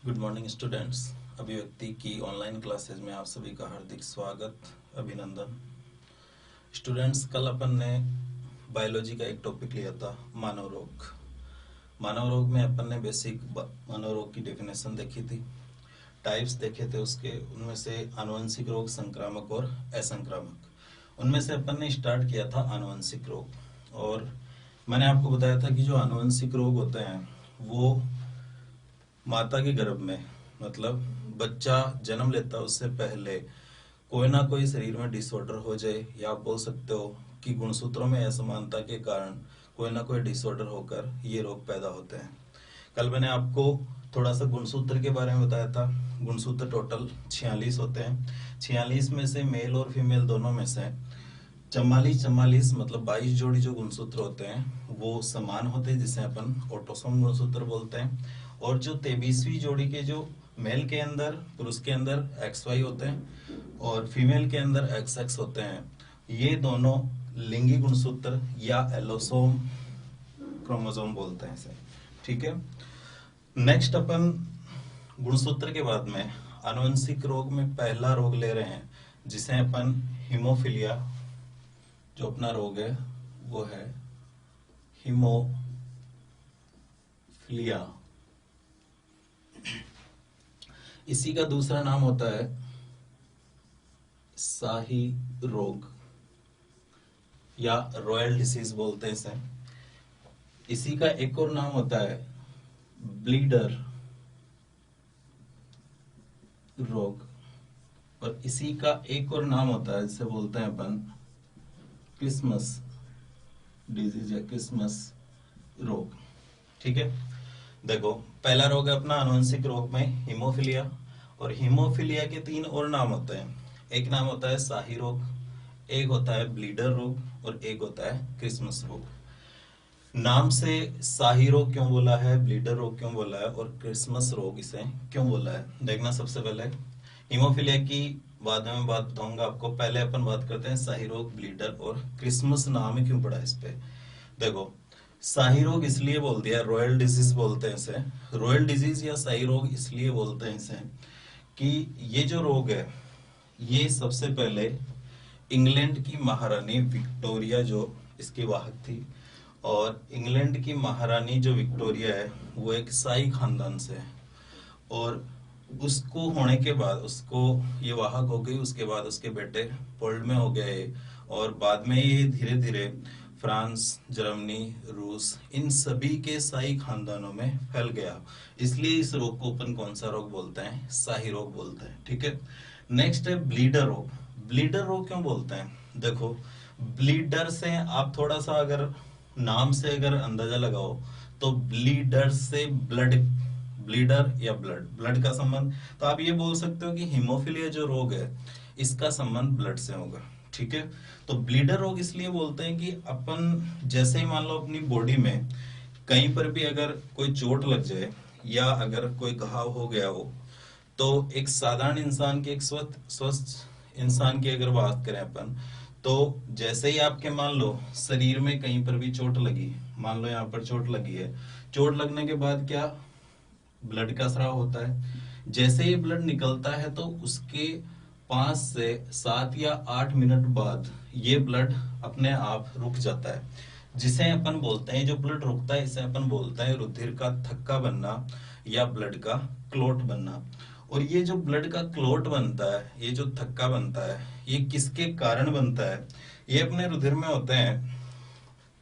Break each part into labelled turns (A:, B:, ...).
A: Good morning students. अभिव्यक्ति की online classes में आप सभी का हार्दिक स्वागत, अभिनंदन। स्टूडेंट्स, कल अपन ने बायोलॉजी का एक टॉपिक लिया था, मानव रोग। मानव रोग में अपन ने बेसिक मानव रोग की डेफिनेशन देखी थी, टाइप्स देखे थे उसके। उनमें से आनुवंशिक रोग, संक्रामक और असंक्रामक। उनमें से अपन ने स्टार्ट किया था आनुवंशिक रोग, और मैंने आपको बताया था कि जो आनुवंशिक रोग होते हैं वो माता के गर्भ में, मतलब बच्चा जन्म लेता है उससे पहले कोई ना कोई शरीर में डिसऑर्डर हो जाए, या आप बोल सकते हो कि गुणसूत्रों में असमानता के कारण कोई ना कोई डिसऑर्डर होकर ये रोग पैदा होते हैं। कल मैंने आपको थोड़ा सा गुणसूत्र के बारे में बताया था। गुणसूत्र टोटल 46 होते हैं। 46 में से मेल और फीमेल दोनों में से 44 मतलब 22 जोड़ी जो गुणसूत्र होते हैं वो समान होते हैं, जिसे अपन ऑटोसोम गुणसूत्र बोलते हैं। और जो 23वीं जोड़ी के जो मेल के अंदर, पुरुष के अंदर XY होते हैं और फीमेल के अंदर XX होते हैं, ये दोनों लिंगी गुणसूत्र या एलोसोम क्रोमोसोम बोलते हैं इसे। ठीक है। नेक्स्ट अपन गुणसूत्र के बाद में आनुवंशिक रोग में पहला रोग ले रहे हैं, जिसे अपन हीमोफीलिया, जो अपना रोग है वो है हीमोफीलिया। इसी का दूसरा नाम होता है शाही रोग या रॉयल डिसीज बोलते हैं इसे। इसी का एक और नाम होता है ब्लीडर रोग, और इसी का एक और नाम होता है जिसे बोलते हैं अपन क्रिसमस डिजीज या क्रिसमस रोग। ठीक है। देखो, पहला रोग है अपना आनुवंशिक रोग में हीमोफीलिया, और हीमोफीलिया के 3 और नाम होते हैं। एक नाम होता है शाही रोग, एक होता है ब्लीडर रोग, और एक होता है क्रिसमस रोग। नाम से शाही रोग क्यों बोला है, ब्लीडर रोग क्यों बोला है और क्रिसमस रोग इसे क्यों बोला है, देखना। सबसे पहले हीमोफीलिया की बाद में बात बताऊंगा आपको। पहले अपन बात करते हैं शाही रोग, ब्लीडर और क्रिसमस नाम क्यों पड़ा इस पे। देखो, शाही रोग इसलिए बोल दिया, रॉयल डिजीज बोलते हैं इसे। रॉयल डिजीज या शाही रोग इसलिए बोलते हैं इसे कि ये जो रोग है ये सबसे पहले इंग्लैंड की महारानी विक्टोरिया जो इसकी वाहक थी, और इंग्लैंड की महारानी जो विक्टोरिया है वो एक शाही खानदान से है, और उसको होने के बाद उसको ये वाहक हो गई। उसके बाद उसके बेटे पोलैंड में हो गए, और बाद में ये धीरे धीरे फ्रांस, जर्मनी, रूस, इन सभी के शाही खानदानों में फैल गया। इसलिए इस रोग को अपन कौन सा रोग बोलते हैं, शाही रोग बोलते हैं। ठीक है। नेक्स्ट है ब्लीडर रोग। ब्लीडर रोग क्यों बोलते हैं, देखो, ब्लीडर से आप थोड़ा सा अगर नाम से अगर अंदाजा लगाओ तो ब्लीडर से ब्लड, ब्लीडर या ब्लड, ब्लड का संबंध, तो आप ये बोल सकते हो कि हीमोफीलिया जो रोग है इसका संबंध ब्लड से होगा। ठीक है। तो ब्लीडर रोग इसलिए बोलते हैं कि अपन जैसे ही मान लो अपनी बॉडी में कहीं पर भी अगर कोई चोट लग जाए या अगर कोई घाव हो गया हो, तो एक साधारण इंसान की, एक स्वस्थ इंसान की अगर बात करें अपन, तो जैसे ही आपके मान लो शरीर में कहीं पर भी चोट लगी, मान लो यहाँ पर चोट लगी है, चोट लगने के बाद क्या ब्लड का स्राव होता है। जैसे ही ब्लड निकलता है तो उसके 5 से 7 या 8 मिनट बाद ये ब्लड अपने आप रुक जाता है, जिसे अपन बोलते हैं, जो ब्लड रुकता है इसे अपन बोलते हैं रुधिर का थक्का बनना या ब्लड का क्लॉट बनना। और ये जो ब्लड का क्लॉट बनता है, ये जो थक्का बनता है, ये किसके कारण बनता है, ये अपने रुधिर में होते हैं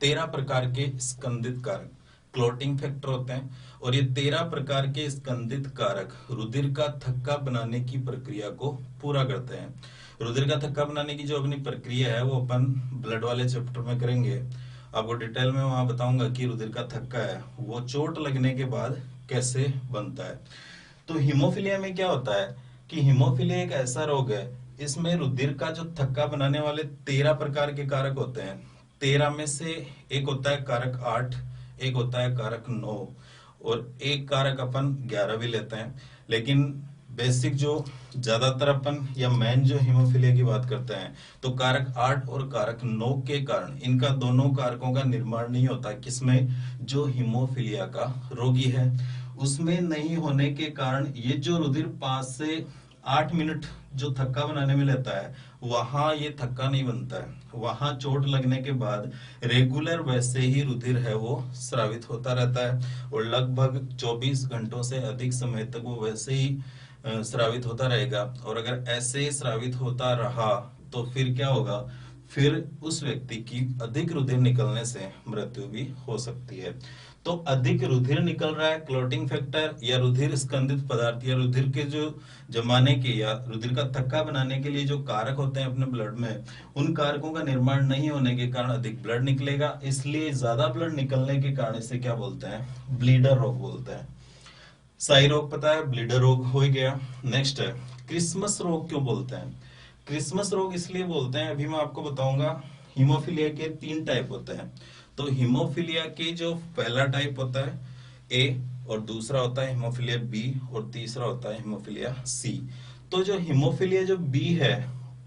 A: 13 प्रकार के स्कंदित कारक, क्लॉटिंग फैक्टर होते हैं, और ये 13 प्रकार के स्कंदित कारक रुधिर का थक्का बनाने की प्रक्रिया को पूरा करते हैं। रुधिर का थक्का बनाने की जो अपनी प्रक्रिया है वो अपन ब्लड वाले चैप्टर में करेंगे। आपको डिटेल में वहां बताऊंगा कि रुधिर का थक्का है वो चोट लगने के बाद कैसे बनता है। तो हीमोफीलिया में क्या होता है कि हीमोफीलिया एक ऐसा रोग है, इसमें रुधिर का जो थक्का बनाने वाले 13 प्रकार के कारक होते हैं। 13 में से एक होता है कारक 8, एक होता है कारक 9, और एक कारक अपन 11 भी लेते हैं। लेकिन बेसिक जो ज्यादातर अपन या मेन जो हीमोफीलिया की बात करते हैं, तो कारक 8 और कारक 9 के कारण, इनका दोनों कारकों का निर्माण नहीं होता किसमें, जो हीमोफीलिया का रोगी है। उसमें नहीं होने के कारण ये जो रुधिर 5 से 8 मिनट जो थक्का बनाने में लेता है, वहां ये थक्का नहीं बनता है। वहां चोट लगने के बाद रेगुलर वैसे ही रुधिर है वो स्रावित होता रहता है, और लगभग 24 घंटों से अधिक समय तक वो वैसे ही स्रावित होता रहेगा। और अगर ऐसे ही स्रावित होता रहा तो फिर क्या होगा, फिर उस व्यक्ति की अधिक रुधिर निकलने से मृत्यु भी हो सकती है। तो अधिक रुधिर निकल रहा है, क्लॉटिंग फैक्टर या रुधिर स्कंदित पदार्थ या रुधिर के जो जमाने के या रुधिर का थक्का बनाने के लिए जो कारक होते हैं अपने ब्लड में, उन कारकों का निर्माण नहीं होने के कारण अधिक ब्लड निकलेगा। इसलिए ज्यादा ब्लड निकलने के कारण इसे क्या बोलते हैं, ब्लीडर रोग बोलते हैं। साई रोग पता है, ब्लीडर रोग हो गया। नेक्स्ट है क्रिसमस रोग। क्यों बोलते हैं क्रिसमस रोग? इसलिए बोलते हैं, अभी मैं आपको बताऊंगा। हीमोफीलिया के 3 टाइप होते हैं। तो हीमोफीलिया के जो पहला टाइप होता है ए, और दूसरा होता है हीमोफीलिया बी, और तीसरा होता है हीमोफीलिया सी। तो जो हीमोफीलिया जो बी है,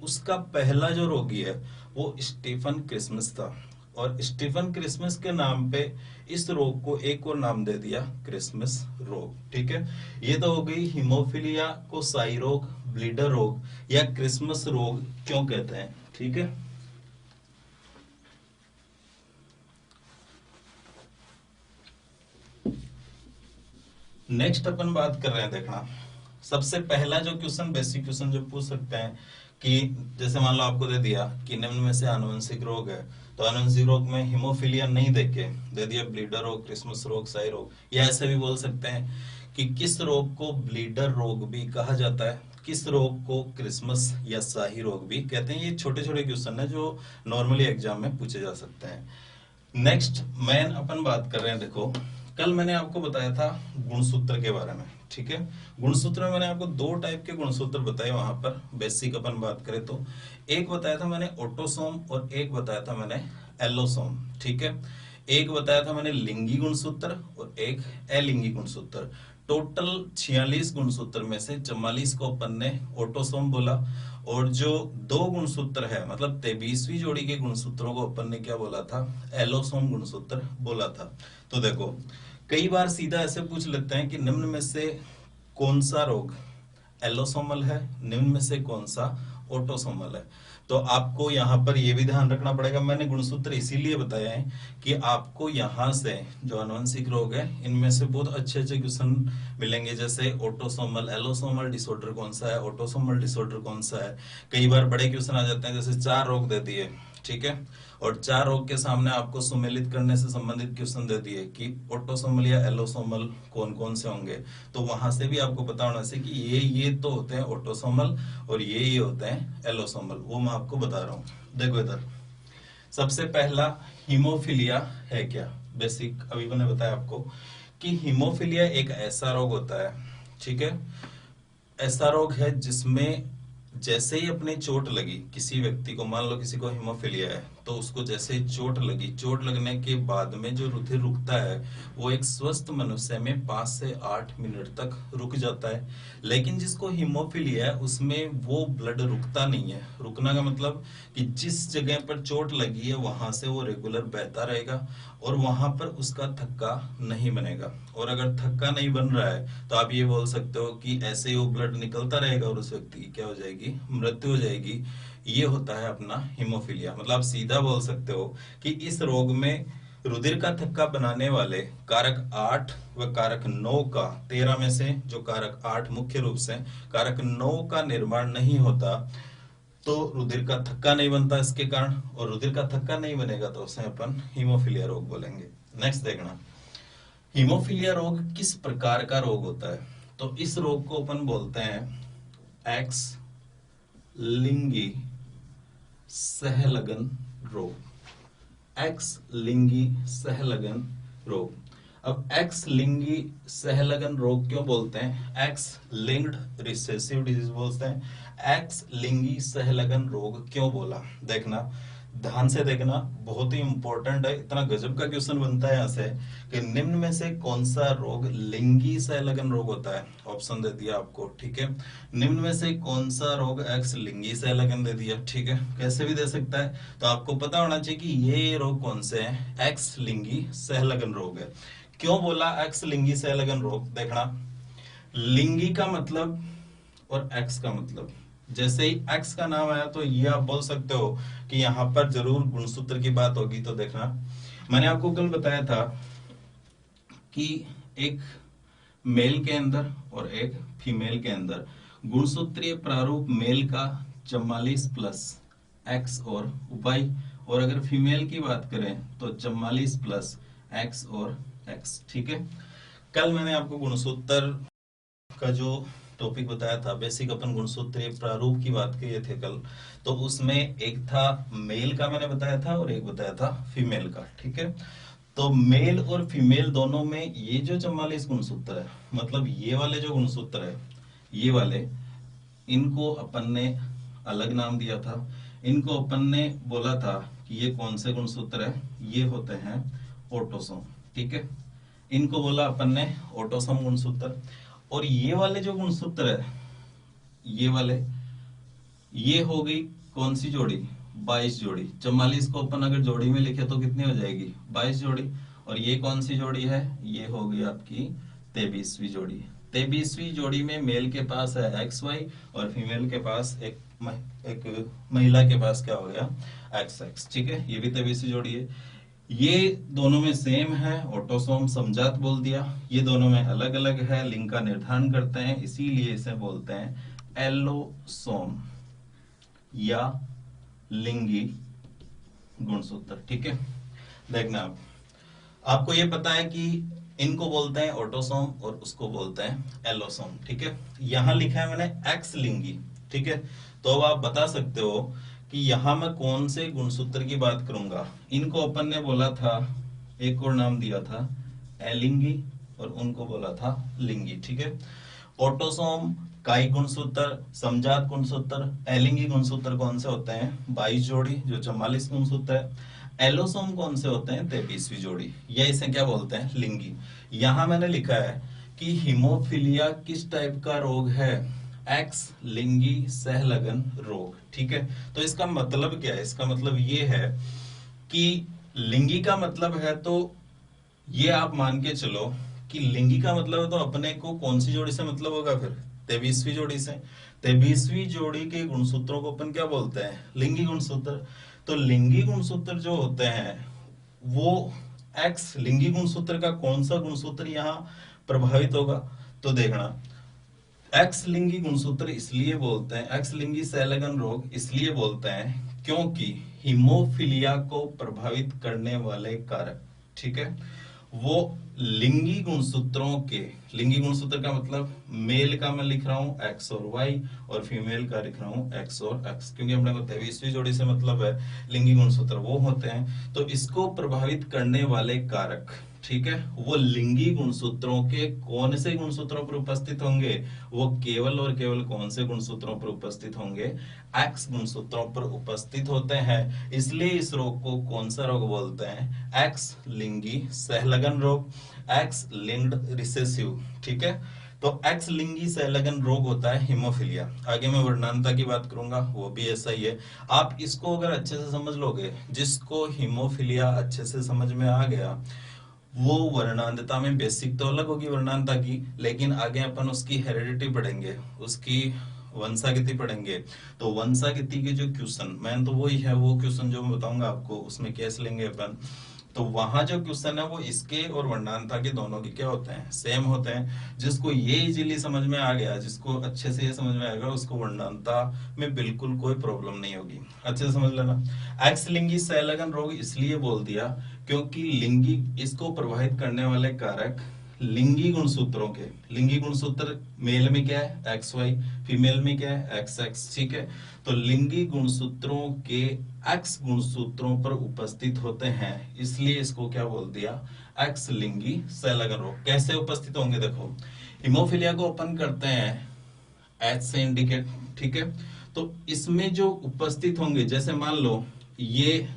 A: उसका पहला जो रोगी है वो स्टीफन क्रिसमस था, और स्टीफन क्रिसमस के नाम पे इस रोग को एक और नाम दे दिया, क्रिसमस रोग। ठीक है, ये तो हो गई हीमोफीलिया को साई रोग, ब्लीडर रोग या क्रिसमस रोग क्यों कहते हैं। ठीक है, नेक्स्ट अपन बात कर रहे हैं, देखना सबसे पहला जो क्वेश्चन, बेसिक क्वेश्चन जो पूछ सकते हैं कि जैसे मान लो आपको दे दिया कि निम्न में से आनुवंशिक रोग है, तो आनुवंशिक रोग में हीमोफीलिया नहीं देके दे दिया ब्लीडर रोग, क्रिसमस रोग, साई रोग। या ऐसे भी बोल सकते हैं कि किस रोग को ब्लीडर रोग भी कहा जाता है, किस रोग को क्रिसमस या शाही रोग भी कहते हैं। ये छोटे छोटे क्वेश्चन है जो नॉर्मली एग्जाम में पूछे जा सकते हैं। नेक्स्ट मैन अपन बात कर रहे हैं, देखो कल मैंने आपको बताया था गुणसूत्र के बारे में। ठीक है, गुणसूत्र में मैंने आपको 2 टाइप के गुणसूत्र बताए, वहां पर बेसिक अपन बात करें तो एक बताया था मैंने ऑटोसोम और एक बताया था मैंने एलोसोम। ठीक है, एक बताया था मैंने लिंगी गुणसूत्र और एक अलिंगी गुणसूत्र। टोटल 46 गुणसूत्र में से 44 को अपन ने ऑटोसोम बोला, और जो 2 गुणसूत्र है मतलब 23वीं जोड़ी के गुणसूत्रों को अपन ने क्या बोला था, एलोसोम गुणसूत्र बोला था। तो देखो कई बार सीधा ऐसे पूछ लेते हैं कि निम्न में से कौन सा रोग एलोसोमल है, निम्न में से कौन सा ऑटोसोमल है। तो आपको यहाँ पर यह भी ध्यान रखना पड़ेगा, मैंने गुणसूत्र इसीलिए बताया है कि आपको यहाँ से जो आनुवंशिक रोग है इनमें से बहुत अच्छे अच्छे क्वेश्चन मिलेंगे, जैसे ऑटोसोमल एलोसोमल डिसऑर्डर कौन सा है, ऑटोसोमल डिसऑर्डर कौन सा है। कई बार बड़े क्वेश्चन आ जाते हैं, जैसे 4 रोग दे दिए, ठीक है, और 4 रोग के सामने आपको सुमेलित करने से संबंधित क्वेश्चन दे दिए कि ऑटोसोमल या एलोसोमल कौन कौन से होंगे। तो वहां से भी आपको पता होना चाहिए कि ये तो होते हैं ऑटोसोमल और ये होते हैं एलोसोमल, वो मैं आपको बता रहा हूँ। देखो इधर सबसे पहला हीमोफीलिया है क्या, बेसिक अभी मैंने बताया आपको कि हीमोफीलिया एक ऐसा रोग होता है, ठीक है, ऐसा रोग है जिसमें जैसे ही अपने चोट लगी किसी व्यक्ति को, मान लो किसी को हीमोफीलिया है, तो उसको जैसे ही चोट लगी, चोट लगने के बाद में जो रुधिर रुकता है वो एक स्वस्थ मनुष्य में 5 से 8 मिनट तक रुक जाता है। लेकिन जिसको हीमोफीलिया है उसमें वो ब्लड रुकता नहीं है। रुकना का मतलब कि जिस जगह पर चोट लगी है वहां से वो रेगुलर बहता रहेगा और वहां पर उसका थक्का नहीं बनेगा। और अगर थक्का नहीं बन रहा है तो आप ये बोल सकते हो कि ऐसे ही वो ब्लड निकलता रहेगा और उस व्यक्ति की क्या हो जाएगी, मृत्यु हो जाएगी। ये होता है अपना हीमोफीलिया। मतलब आप सीधा बोल सकते हो कि इस रोग में रुधिर का थक्का बनाने वाले कारक 8 व कारक 9 का, 13 में से जो कारक 8 मुख्य रूप से, कारक 9 का निर्माण नहीं होता तो रुधिर का थक्का नहीं बनता इसके कारण, और रुधिर का थक्का नहीं बनेगा तो उसे अपन हीमोफीलिया रोग बोलेंगे। नेक्स्ट देखना, हीमोफीलिया रोग किस प्रकार का रोग होता है। तो इस रोग को अपन बोलते हैं एक्स लिंगी सहलगन रोग। एक्स लिंगी सहलगन रोग। अब एक्स लिंगी सहलगन रोग क्यों बोलते हैं, एक्स लिंक्ड रिसेसिव डिजीज बोलते हैं। एक्स लिंगी सहलगन रोग क्यों बोला, देखना ध्यान से देखना, बहुत ही इंपॉर्टेंट है। इतना गजब का क्वेश्चन बनता है यहाँ से कि निम्न में से कौन सा रोग लिंगी सहलगन रोग होता है, ऑप्शन दे दिया आपको, ठीक है। निम्न में से कौन सा रोग एक्स लिंगी सहलगन दे दिया, ठीक है, कैसे भी दे सकता है। तो आपको पता होना चाहिए कि ये रोग कौन से हैं, एक्स लिंगी सहलगन रोग है। क्यों बोला एक्स लिंगी सहलगन रोग? देखना, लिंगी का मतलब और एक्स का मतलब, जैसे ही एक्स का नाम आया तो ये आप बोल सकते हो कि यहाँ पर जरूर गुणसूत्र की बात होगी। तो देखना, मैंने आपको कल बताया था कि एक मेल के अंदर और एक फीमेल के अंदर गुणसूत्रीय प्रारूप मेल का 44 प्लस एक्स और वाई, और अगर फीमेल की बात करें तो 44 प्लस एक्स और एक्स। ठीक है, कल मैंने आपको गुणसूत्र का जो टॉपिक बताया था, बेसिक अपन गुणसूत्रीय प्रारूप की बात किए थे कल, तो उसमें एक था मेल का मैंने बताया था और एक बताया था फीमेल का। ठीक है, तो मेल और फीमेल दोनों में ये जो 44 गुणसूत्र है, मतलब ये वाले जो गुणसूत्र है, ये वाले, इनको अपन ने अलग नाम दिया था। इनको अपन ने बोला था कि ये कौन से गुणसूत्र है, ये होते हैं ऑटोसोम। ठीक है, इनको बोला अपन ने ऑटोसोम गुणसूत्र। और ये वाले जो गुणसूत्र है, ये वाले, ये हो गई कौन सी जोड़ी? 22 जोड़ी। 44 को अपन अगर जोड़ी में लिखे तो कितनी हो जाएगी? 22 जोड़ी। और ये कौन सी जोड़ी है? ये हो गई आपकी 23वीं जोड़ी। 23वीं जोड़ी में मेल के पास है एक्स वाई और फीमेल के पास एक महिला के पास क्या हो गया? X x. ठीक है, ये भी 23वीं जोड़ी है। ये दोनों में सेम है, ऑटोसोम समजात बोल दिया। ये दोनों में अलग अलग है, लिंग का निर्धारण करते हैं, इसीलिए इसे बोलते हैं एलोसोम या लिंगी गुणसूत्र। ठीक है, देखना आप, आपको ये पता है कि इनको बोलते हैं ऑटोसोम और उसको बोलते हैं एलोसोम। ठीक है, यहां लिखा है मैंने एक्स लिंगी। ठीक है, तो अब आप बता सकते हो कि यहां मैं कौन से गुणसूत्र की बात करूंगा। इनको अपन ने बोला था, एक और नाम दिया था एलिंगी, और उनको बोला था लिंगी। ठीक है, ऑटोसोम काई गुणसूत्र, समजात गुणसूत्र, एलिंगी गुणसूत्र कौन से होते हैं? 22 जोड़ी, जो 44 गुणसूत्र है। एलोसोम कौन से होते हैं? 23वीं जोड़ी, या इसे क्या बोलते हैं? लिंगी। यहां मैंने लिखा है कि हिमोफिलिया किस टाइप का रोग है? एक्स लिंगी सहलगन रोग। ठीक है, तो इसका मतलब क्या है? इसका मतलब ये है कि लिंगी का मतलब है, तो ये आप मान के चलो कि लिंगी का मतलब है, तो अपने को कौन सी जोड़ी से मतलब होगा फिर? 23वीं जोड़ी से। 23वीं जोड़ी के गुणसूत्रों को अपन क्या बोलते हैं? लिंगी गुणसूत्र। तो लिंगी गुणसूत्र जो होते हैं वो एक्स लिंगी गुणसूत्र का कौन सा गुणसूत्र यहाँ प्रभावित होगा? तो देखना, एक्स लिंगी गुणसूत्र इसलिए बोलते हैं, एक्स लिंगी सहलगन रोग इसलिए बोलते हैं क्योंकि हिमोफिलिया को प्रभावित करने वाले कारक, ठीक है, वो लिंगी गुणसूत्रों के, लिंगी गुणसूत्र का मतलब मेल का मैं लिख रहा हूं एक्स और वाई, और फीमेल का लिख रहा हूं एक्स और एक्स, क्योंकि अपने को 23वीं जोड़ी से मतलब है। लिंगी गुणसूत्र वो होते हैं, तो इसको प्रभावित करने वाले कारक, ठीक है, वो लिंगी गुणसूत्रों के कौन से गुणसूत्रों पर उपस्थित होंगे? वो केवल और केवल कौन से गुणसूत्रों पर उपस्थित होंगे? एक्स गुणसूत्रों पर उपस्थित होते हैं। इसलिए इस रोग को कौन सा रोग बोलते हैं? एक्स लिंगी सहलगन रोग, एक्स लिंक्ड रिसेसिव। ठीक है, तो एक्स लिंगी सहलगन रोग होता है हिमोफिलिया। आगे मैं वर्णांता की बात करूंगा, वो भी ऐसा ही है। आप इसको अगर अच्छे से समझ लोगे, जिसको हिमोफिलिया अच्छे से समझ में आ गया, वो वर्णांतता में बेसिक तो अलग होगी वर्णांता की, लेकिन आगे अपन उसकी हेरिडिटी पढ़ेंगे, उसकी वंशागति पढ़ेंगे। तो वंशागति के जो क्वेश्चन, मैं तो वही है, वो क्वेश्चन जो मैं बताऊंगा आपको, उसमें कैसे लेंगे अपन, तो वहां जो क्वेश्चन है वो इसके और वर्णांता के दोनों के क्या होते हैं? सेम होते हैं। जिसको ये इजीली समझ में आ गया, जिसको अच्छे से ये समझ में आएगा, उसको वर्णांता में बिल्कुल कोई प्रॉब्लम नहीं होगी। अच्छे से समझ लेना। एक्स लिंगी सहलगन रोग इसलिए बोल दिया क्योंकि लिंगी, इसको प्रभावित करने वाले कारक लिंगी गुणसूत्रों के, लिंगी गुणसूत्र मेल में क्या है? एक्स वाई, फीमेल में क्या है? X x. ठीक है, तो लिंगी गुणसूत्रों के एक्स गुणसूत्रों पर उपस्थित होते हैं, इसलिए इसको क्या बोल दिया? एक्स लिंगी सहलगन रोग। कैसे उपस्थित होंगे? देखो, हिमोफिलिया को अपन करते हैं एच से इंडिकेट। ठीक है, तो इसमें जो उपस्थित होंगे, जैसे मान लो ये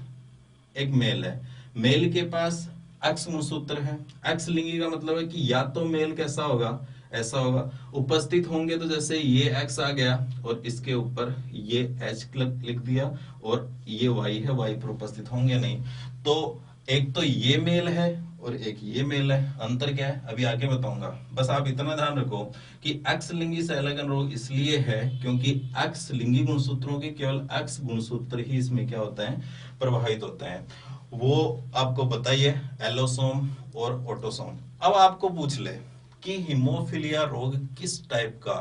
A: एक मेल है, मेल के पास एक्स गुणसूत्र है। एक्स लिंगी का मतलब है कि या तो मेल कैसा होगा? ऐसा होगा। उपस्थित होंगे तो जैसे ये एक्स आ गया और इसके ऊपर ये एच लिख दिया, और ये वाई है, वाई पर उपस्थित होंगे नहीं। तो एक तो ये मेल है और एक ये मेल है, अंतर क्या है अभी आगे बताऊंगा। बस आप इतना ध्यान रखो कि एक्स लिंगी सहलगन रोग इसलिए है क्योंकि एक्स लिंगी गुणसूत्रों के केवल एक्स गुणसूत्र ही इसमें क्या होता है, प्रभावित होते हैं। वो आपको बताइए एलोसोम और ऑटोसोम। अब आपको पूछ ले कि हिमोफिलिया रोग किस टाइप का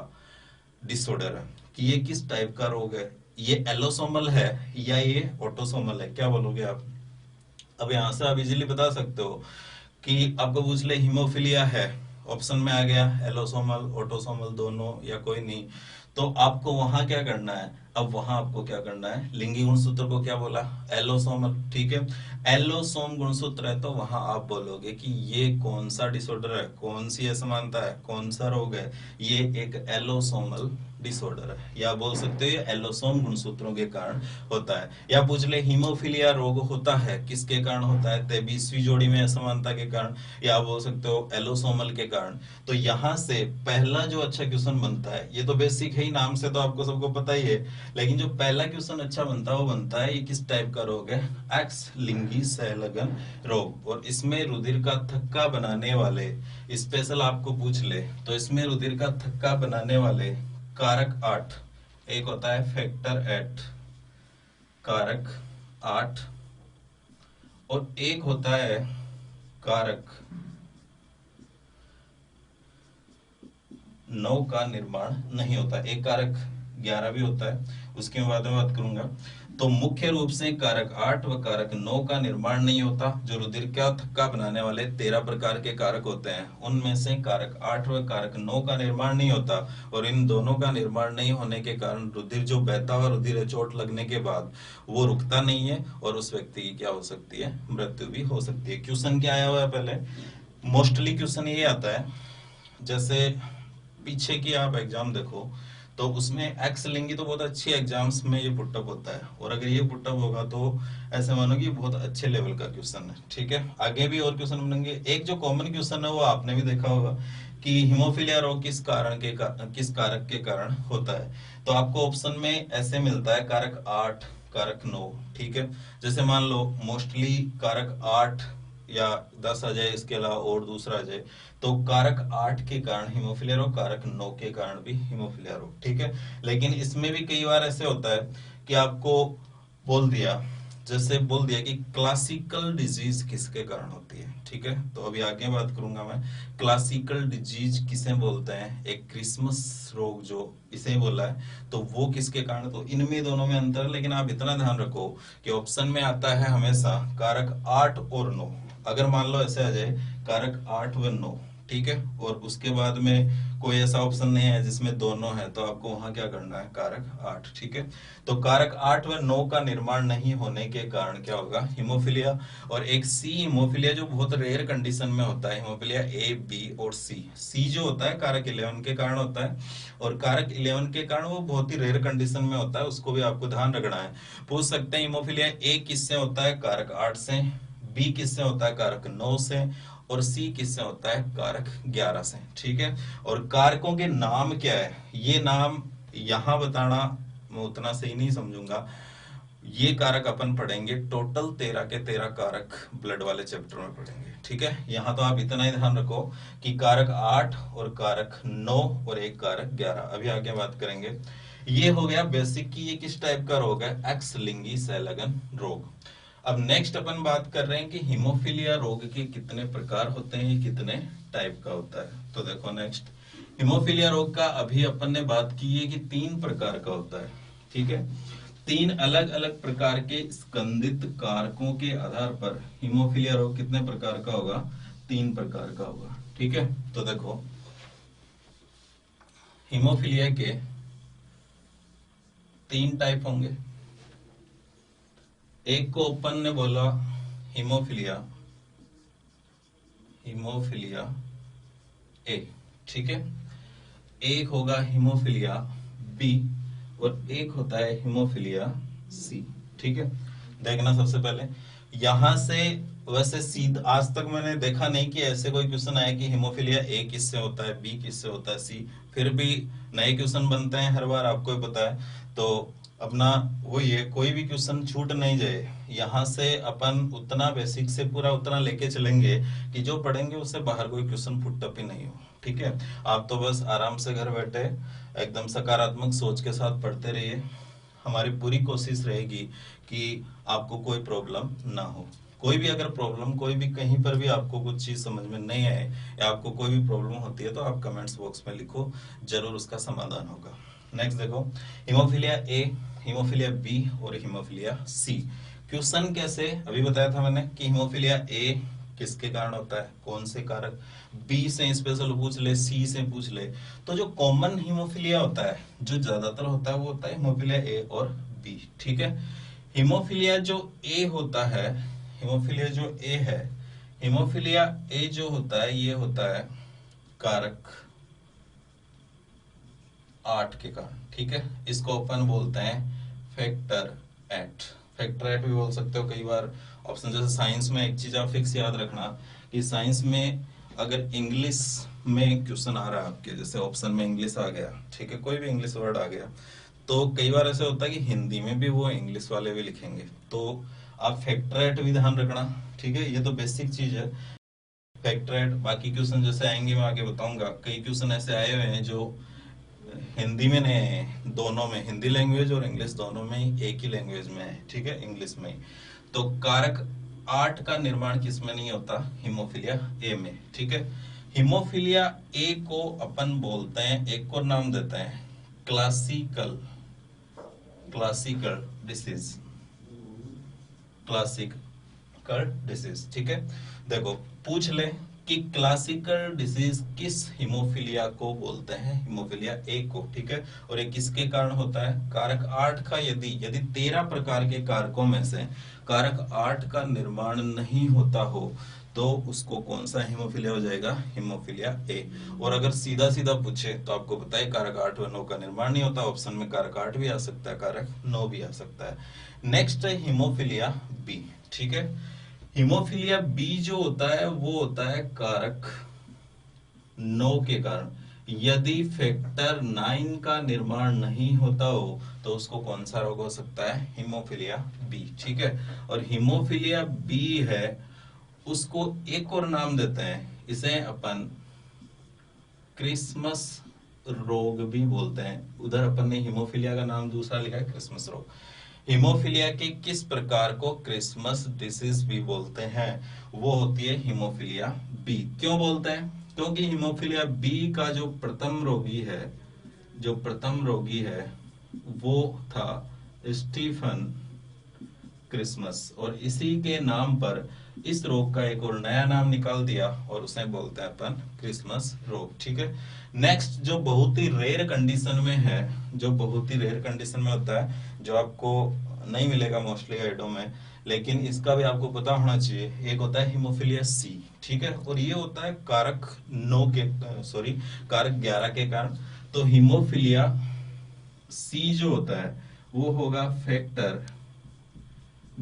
A: डिसऑर्डर है, कि ये किस टाइप का रोग है, ये एलोसोमल है या ये ऑटोसोमल है, क्या बोलोगे आप? अब यहां से आप इजीली बता सकते हो कि आपको पूछ ले हीमोफिलिया है, ऑप्शन में आ गया एलोसोमल ऑटोसोमल दोनों या कोई नहीं, तो आपको वहां क्या करना है, अब वहां आपको क्या करना है, लिंगी गुणसूत्र को क्या बोला, एलोसोमल, ठीक है। एलोसोम गुणसूत्र है तो वहां आप बोलोगे कि ये कौन सा डिसऑर्डर है, कौन सी असमानता है, कौन सा रोग है, ये एक एलोसोमल डिसऑर्डर है, या बोल सकते हो ये एलोसोम गुणसूत्रों के कारण होता है। या पूछ ले हीमोफिलिया रोग होता है किसके कारण होता है, 23वीं जोड़ी में असमानता के कारण, या बोल सकते हो एलोसोमल के कारण। तो यहां से पहला जो अच्छा क्वेश्चन बनता है, ये तो बेसिक है ही, नाम से तो आपको सबको पता ही है, लेकिन जो पहला क्वेश्चन अच्छा बनता है वो बनता है ये किस टाइप का रोग है, एक्स लिंगी सहलगन रोग। और इसमें रुधिर का थक्का बनाने वाले, स्पेशल आपको पूछ ले तो इसमें रुधिर का थक्का बनाने वाले कारक 8, एक होता है फैक्टर 8, कारक 8, और एक होता है कारक 9 का निर्माण नहीं होता, एक कारक 11 भी होता है, उसके मैं बाद में बात करूंगा। तो मुख्य रूप से कारक 8 व कारक 9 का निर्माण नहीं होता। जो रुधिर का थक्का बनाने वाले 13 प्रकार के कारक होते हैं उनमें से कारक 8 व कारक 9 का निर्माण नहीं होता, और इन दोनों का निर्माण नहीं होने के कारण रुधिर जो बहता हुआ रुधिर है, चोट लगने के बाद वो रुकता नहीं है और उस व्यक्ति की क्या हो सकती है, मृत्यु भी हो सकती है। क्वेश्चन क्या आया हुआ है पहले, मोस्टली क्वेश्चन ये आता है, जैसे पीछे की आप एग्जाम देखो तो उसमें एक्स लेंगी तो बहुत अच्छी एग्जाम्स में ये पुटअप होता है, और अगर ये पुटअप होगा तो ऐसे मानो कि बहुत अच्छे लेवल का क्वेश्चन है, ठीक है। आगे भी और क्वेश्चन बनेंगे। एक जो कॉमन क्वेश्चन है वो आपने भी देखा होगा कि हिमोफिलिया रोग किस किस कारक के कारण होता है, तो आपको ऑप्शन में ऐसे मिलता है कारक 8, कारक 9, ठीक है। जैसे मान लो मोस्टली कारक 8 या 10 आ जाए, इसके अलावा और दूसरा आ जाए, तो कारक 8 के कारण हिमोफिलिया रोग, कारक 9 के कारण भी हिमोफिलिया रोग, ठीक है। लेकिन इसमें भी कई बार ऐसे होता है कि आपको बोल दिया, जैसे बोल दिया कि क्लासिकल डिजीज किसके कारण होती है, ठीक है। तो अभी आगे बात करूंगा मैं, क्लासिकल डिजीज किसे बोलते हैं, एक क्रिसमस रोग जो इसे बोला है, तो वो किसके कारण, तो इनमें दोनों में अंतर है। लेकिन आप इतना ध्यान रखो कि ऑप्शन में आता है हमेशा कारक 8 और 9। अगर मान लो ऐसे आ जाए कारक 8 व 9, ठीक है, और उसके बाद में कोई ऐसा ऑप्शन नहीं है जिसमें दोनों है, तो आपको वहां क्या करना है, कारक 8, ठीक है। तो कारक 8 व 9 का निर्माण नहीं होने के कारण क्या होगा, हिमोफिलिया। और एक सी हिमोफिलिया जो बहुत रेयर कंडीशन में होता है, हिमोफिलिया ए, बी और सी। सी जो होता है कारक 11 के कारण होता है, और कारक 11 के कारण वो बहुत ही रेयर कंडीशन में होता है, उसको भी आपको ध्यान रखना है। पूछ सकते हैं हिमोफिलिया ए किससे होता है, कारक 8 से, बी किससे होता है, कारक 9 से, और सी किससे होता है, कारक 11 से, ठीक है। और कारकों के नाम क्या है, ये नाम यहां बताना मैं उतना सही नहीं समझूंगा। ये कारक अपन पढ़ेंगे टोटल 13 के 13 कारक ब्लड वाले चैप्टर में पढ़ेंगे, ठीक है। यहाँ तो आप इतना ही ध्यान रखो कि कारक 8 और कारक 9 और एक कारक 11, अभी आगे बात करेंगे। ये हो गया बेसिक कि ये किस टाइप का रोग है, एक्स लिंगी सहलगन रोग। अब नेक्स्ट अपन बात कर रहे हैं कि हिमोफिलिया रोग के कितने प्रकार होते हैं, कितने टाइप का होता है। तो देखो नेक्स्ट, हिमोफिलिया रोग का अभी अपन ने बात की है कि 3 प्रकार का होता है, ठीक है। 3 अलग अलग प्रकार के स्कंदित कारकों के आधार पर हिमोफिलिया रोग कितने प्रकार का होगा, 3 प्रकार का होगा, ठीक है। तो देखो हिमोफिलिया के 3 टाइप होंगे। एक को अपन ने बोला हिमोफिलिया, हिमोफिलिया ए, ठीक है। एक होगा हिमोफिलिया बी, और एक होता है हिमोफिलिया सी, ठीक है। देखना सबसे पहले यहां से, वैसे सीधा आज तक मैंने देखा नहीं कि ऐसे कोई क्वेश्चन आया कि हिमोफिलिया ए किससे होता है, बी किससे होता है, सी, फिर भी नए क्वेश्चन बनते हैं हर बार, आपको ही पता है। तो अपना वही है, कोई भी क्वेश्चन छूट नहीं जाए। यहाँ से अपन उतना बेसिक से पूरा उतना लेके चलेंगे कि जो पढ़ेंगे उससे बाहर कोई क्वेश्चन फुट टप ही नहीं हो। ठीक है, आप तो बस आराम से घर बैठे एकदम सकारात्मक सोच के साथ पढ़ते रहिए। हमारी पूरी कोशिश रहेगी कि आपको कोई प्रॉब्लम ना हो। कोई भी अगर प्रॉब्लम, कोई भी कहीं पर भी आपको कुछ चीज समझ में नहीं आए या आपको कोई भी प्रॉब्लम होती है तो आप कमेंट्स बॉक्स में लिखो, जरूर उसका समाधान होगा। नेक्स्ट देखो, हीमोफीलिया ए, हीमोफीलिया बी और हीमोफीलिया सी। क्वेश्चन कैसे अभी बताया था मैंने कि हीमोफीलिया ए किसके कारण होता है, कौन से कारक, बी से स्पेशल पूछ ले, सी से पूछ ले। तो जो कॉमन हीमोफीलिया होता है, जो ज्यादातर होता है, वो होता है हीमोफीलिया ए और बी। ठीक है, हीमोफीलिया जो ए होता है, हीमोफीलिया जो ए है, हीमोफीलिया ए जो होता है ये होता है कारक 8 के कारण। ठीक है, इसको अपन बोलते हैं फैक्टर 8। फैक्टर 8 भी बोल सकते हो कई बार। ऑप्शन जैसे साइंस में एक चीज आप फिक्स याद रखना कि साइंस में अगर इंग्लिश में क्वेश्चन आ रहा है आपके, जैसे ऑप्शन में इंग्लिश आ गया, ठीक है, कोई भी इंग्लिश वर्ड आ गया, तो कई बार ऐसा होता है कि हिंदी में भी वो इंग्लिश वाले भी लिखेंगे, तो आप फैक्टर 8 भी ध्यान रखना। ठीक है, ये तो बेसिक चीज है फैक्टर 8। बाकी क्वेश्चन जैसे आएंगे मैं आगे बताऊंगा, कई क्वेश्चन ऐसे आए हुए हैं जो हिंदी में नहीं है, दोनों में, हिंदी लैंग्वेज और इंग्लिश दोनों में ही एक ही लैंग्वेज में है। ठीक है, इंग्लिश में ही। तो कारक 8 का निर्माण किस में नहीं होता, हीमोफीलिया ए में। ठीक है, हीमोफीलिया ए को अपन बोलते हैं, एक और नाम देते हैं classical, classical disease, classical disease. ठीक है, देखो पूछ ले कि क्लासिकल डिसीज किस हीमोफीलिया को बोलते हैं, हीमोफीलिया ए को। ठीक है, और ये किसके कारण होता है, कारक 8 का। यदि यदि 13 प्रकार के कारकों में से कारक 8 का निर्माण नहीं होता हो तो उसको कौन सा हीमोफीलिया हो जाएगा, हीमोफीलिया ए। और अगर सीधा सीधा पूछे तो आपको पता है कारक 8 व 9 का निर्माण नहीं होता, ऑप्शन में कारक 8 भी आ सकता है, कारक 9 भी आ सकता है। नेक्स्ट है हीमोफीलिया बी। ठीक है, हीमोफीलिया बी जो होता है वो होता है कारक 9 के कारण। यदि फैक्टर 9 का निर्माण नहीं होता हो तो उसको कौन सा रोग हो सकता है, हीमोफीलिया बी। ठीक है, और हीमोफीलिया बी है, उसको एक और नाम देते हैं, इसे अपन क्रिसमस रोग भी बोलते हैं। उधर अपन ने हीमोफीलिया का नाम दूसरा लिखा है क्रिसमस रोग। हीमोफीलिया के किस प्रकार को क्रिसमस डिसीज भी बोलते हैं, वो होती है हीमोफीलिया बी। क्यों बोलते हैं, क्योंकि हीमोफीलिया बी का जो प्रथम रोगी है, जो प्रथम रोगी है वो था स्टीफन क्रिसमस, और इसी के नाम पर इस रोग का एक और नया नाम निकाल दिया और उसे बोलते हैं अपन क्रिसमस रोग। ठीक है, नेक्स्ट जो बहुत ही रेयर कंडीशन में है, जो बहुत ही रेयर कंडीशन में होता है, जो आपको नहीं मिलेगा मोस्टली एडो में, लेकिन इसका भी आपको पता होना चाहिए, एक होता है हीमोफीलिया सी। ठीक है, और ये होता है कारक 9 के, सॉरी कारक 11 के कारण। तो हीमोफीलिया सी जो होता है वो होगा फैक्टर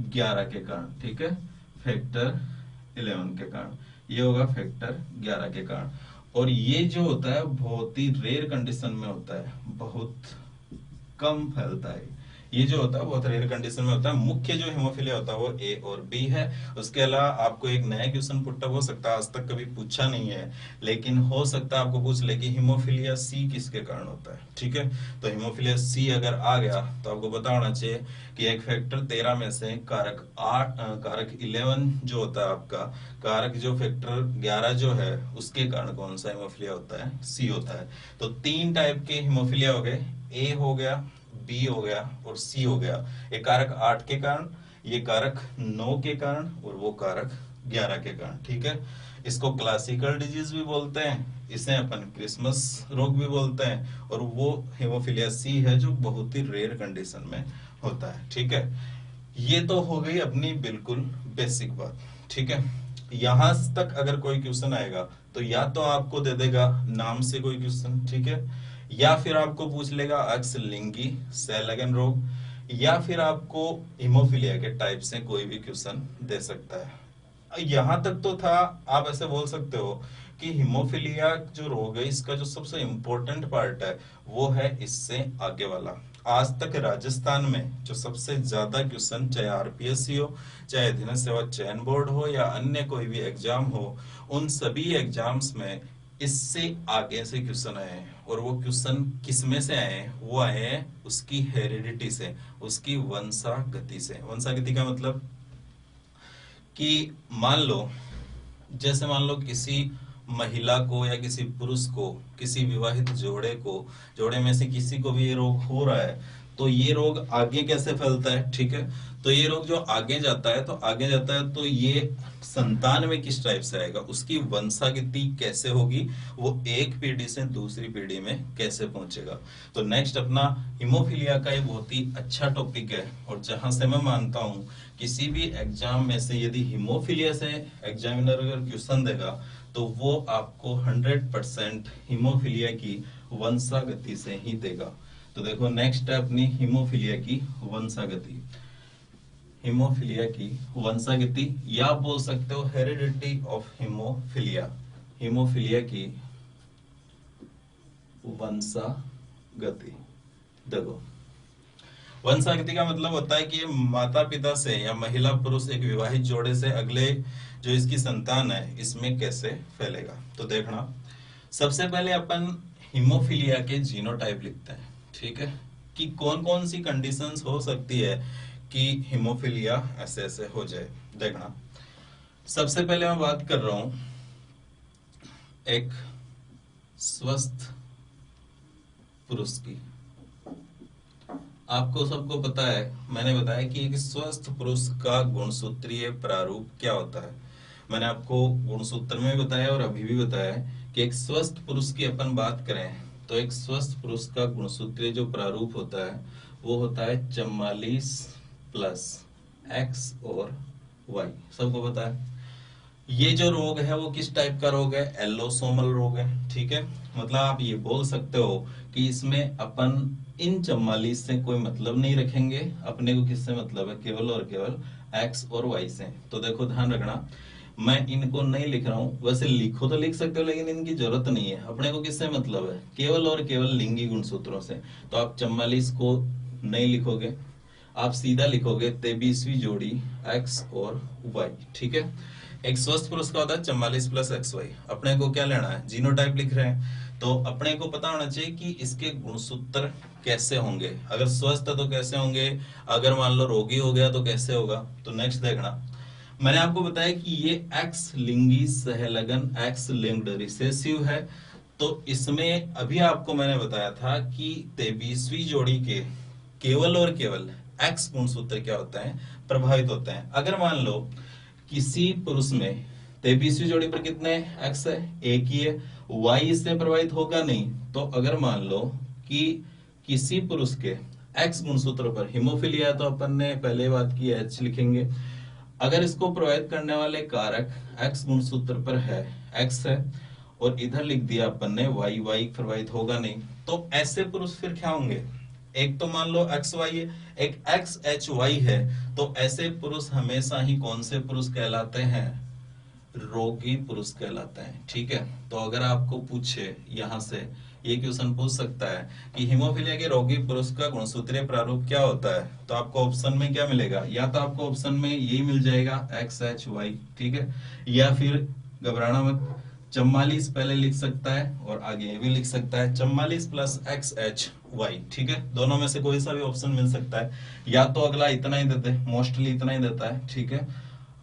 A: 11 के कारण। ठीक है, फैक्टर 11 के कारण, ये होगा फैक्टर 11 के कारण। और ये जो होता है बहुत ही रेयर कंडीशन में होता है, बहुत कम फैलता है। ये जो होता है बहुत रेयर कंडीशन में होता है। मुख्य जो हीमोफीलिया होता है वो ए और बी है। उसके अलावा आपको एक नया क्वेश्चन पुटअप हो सकता है, आज तक कभी पूछा नहीं है, लेकिन हो सकता है आपको पूछ ले कि हीमोफीलिया सी किसके कारण होता है। ठीक है, तो हीमोफीलिया सी अगर आ गया तो आपको पता होना चाहिए कि एक फैक्टर 13 में से कारक 8, कारक 11 जो होता है आपका, कारक जो फैक्टर 11 जो है उसके कारण कौन सा हीमोफीलिया होता है, सी होता है। तो 3 टाइप के हीमोफीलिया हो गए, ए हो गया, बी हो गया और सी हो गया। ये कारक 8 के कारण, ये कारक 9 के कारण और वो कारक 11 के कारण। ठीक है, इसको क्लासिकल डिजीज भी बोलते हैं, इसे अपन क्रिसमस रोग भी बोलते हैं, और वो हेमोफीलिया सी है जो बहुत ही रेयर कंडीशन में होता है। ठीक है, ये तो हो गई अपनी बिल्कुल बेसिक बात। ठीक है, यहां तक अगर कोई क्वेश्चन आएगा तो या तो आपको दे देगा नाम से कोई क्वेश्चन, ठीक है, या फिर आपको पूछ लेगा अक्स लिंगी सेलगन रोग, या फिर आपको हीमोफीलिया के टाइप से कोई भी क्वेश्चन दे सकता है। यहां तक तो था, आप ऐसे बोल सकते हो कि हीमोफीलिया जो रोग है इसका जो सबसे इंपॉर्टेंट पार्ट है वो है इससे आगे वाला। आज तक राजस्थान में जो सबसे ज्यादा क्वेश्चन, चाहे आरपीएससी हो, चाहे अधीनस्थ सेवा चयन बोर्ड हो या अन्य कोई भी एग्जाम हो, उन सभी एग्जाम्स में इससे आगे से क्वेश्चन आए हैं। और वो क्वेश्चन किस में से आए हैं? वो आए हैं उसकी हेरिडिटी से, उसकी वंशागति से। वंशागति का मतलब कि मान लो, जैसे मान लो किसी महिला को या किसी पुरुष को, किसी विवाहित जोड़े में से किसी को भी ये रोग हो रहा है, तो ये रोग आगे कैसे फैलता है? ठीक है, तो ये रोग जो आगे जाता है तो ये संतान में किस टाइप से आएगा, उसकी वंशागति कैसे होगी, वो एक पीढ़ी से दूसरी पीढ़ी में कैसे पहुंचेगा। तो नेक्स्ट अपना हीमोफीलिया का एक बहुत ही अच्छा टॉपिक है, और जहां से मैं मानता हूं किसी भी एग्जाम में से यदि हीमोफीलिया से एग्जामिनर अगर क्वेश्चन देगा तो वो आपको 100% हीमोफीलिया की वंशागति से ही देगा। तो देखो नेक्स्ट है अपनी हीमोफीलिया की वंशागति। हीमोफीलिया की वंशागति, या आप बोल सकते हो हेरिडिटी ऑफ हीमोफीलिया। हीमोफीलिया की वंशागति। देखो वंशागति का मतलब होता है कि माता पिता से या महिला पुरुष एक विवाहित जोड़े से अगले जो इसकी संतान है इसमें कैसे फैलेगा। तो देखना, सबसे पहले अपन हीमोफीलिया के जीनोटाइप लिखते हैं, ठीक है, कि कौन कौन सी कंडीशंस हो सकती है कि हीमोफीलिया ऐसे ऐसे हो जाए। देखना, सबसे पहले मैं बात कर रहा हूं एक स्वस्थ पुरुष की। आपको सबको पता है, मैंने बताया कि एक स्वस्थ पुरुष का गुणसूत्रीय प्रारूप क्या होता है। मैंने आपको गुणसूत्र में भी बताया और अभी भी बताया कि एक स्वस्थ पुरुष की अपन बात करें तो एक स्वस्थ पुरुष का गुणसूत्रीय जो प्रारूप होता है वो होता है 44 प्लस एक्स और वाई। सबको पता है ये जो रोग है वो किस टाइप का रोग है? एलोसोमल रोग है, ठीक है। मतलब आप ये बोल सकते हो कि इसमें अपन इन 44 से कोई मतलब नहीं रखेंगे, अपने को किससे मतलब है? केवल और केवल एक्स और वाई से। तो देखो ध्यान रखना, मैं इनको नहीं लिख रहा हूं, वैसे लिखो तो लिख सकते हो लेकिन इनकी जरूरत नहीं है। अपने को किससे मतलब है? केवल और केवल लिंगी गुणसूत्रों से। तो आप 44 को नहीं लिखोगे, आप सीधा लिखोगे 23वीं जोड़ी एक्स और वाई, ठीक है। एक स्वस्थ पुरुष का होता है 44 प्लस एक्स वाई। अपने को क्या लेना है? जीनोटाइप लिख रहे हैं तो अपने को पता होना चाहिए कि इसके गुणसूत्र कैसे होंगे। अगर स्वस्थ है तो कैसे होंगे, अगर मान लो रोगी हो गया तो कैसे होगा। तो नेक्स्ट देखना, मैंने आपको बताया कि ये एक्स लिंगी सहलगन, एक्स लिंक्ड रिसेसिव है। तो इसमें अभी आपको मैंने बताया था कि 23वीं जोड़ी के केवल और केवल एक्स गुणसूत्र क्या होता है? प्रभावित होते हैं। अगर मान लो किसी पुरुष में 23वीं जोड़ी पर कितने एक्स है? एक ही है, वाई इससे प्रभावित होगा नहीं। तो अगर मान लो कि किसी पुरुष के एक्स गुणसूत्र पर हीमोफीलिया है तो अपन ने पहले बात की एच लिखेंगे। अगर इसको प्रभावित करने वाले कारक एक्स गुणसूत्र पर है, एक्स है, और इधर लिख दिया अपन ने वाई, वाई प्रभावित होगा नहीं, तो ऐसे पुरुष फिर क्या होंगे? एक तो मान लो एक्स वाई है, एक एक्स एच वाई है, तो ऐसे पुरुष हमेशा ही कौन से पुरुष कहलाते हैं? रोगी पुरुष कहलाते हैं, ठीक है। तो अगर आपको पूछे यहां से ये क्वेश्चन पूछ सकता है कि हीमोफीलिया के रोगी पुरुष का गुणसूत्रीय प्रारूप क्या होता है, तो आपको ऑप्शन में क्या मिलेगा? या तो आपको ऑप्शन में यही मिल जाएगा एक्स एच वाई, ठीक है, या फिर घबराना मत, 44 पहले लिख सकता है और आगे ये भी लिख सकता है 44 प्लस एक्स एच वाई, ठीक है। दोनों में से कोई सा भी ऑप्शन मिल सकता है, या तो अगला इतना ही देते, मोस्टली इतना ही देता है, ठीक है।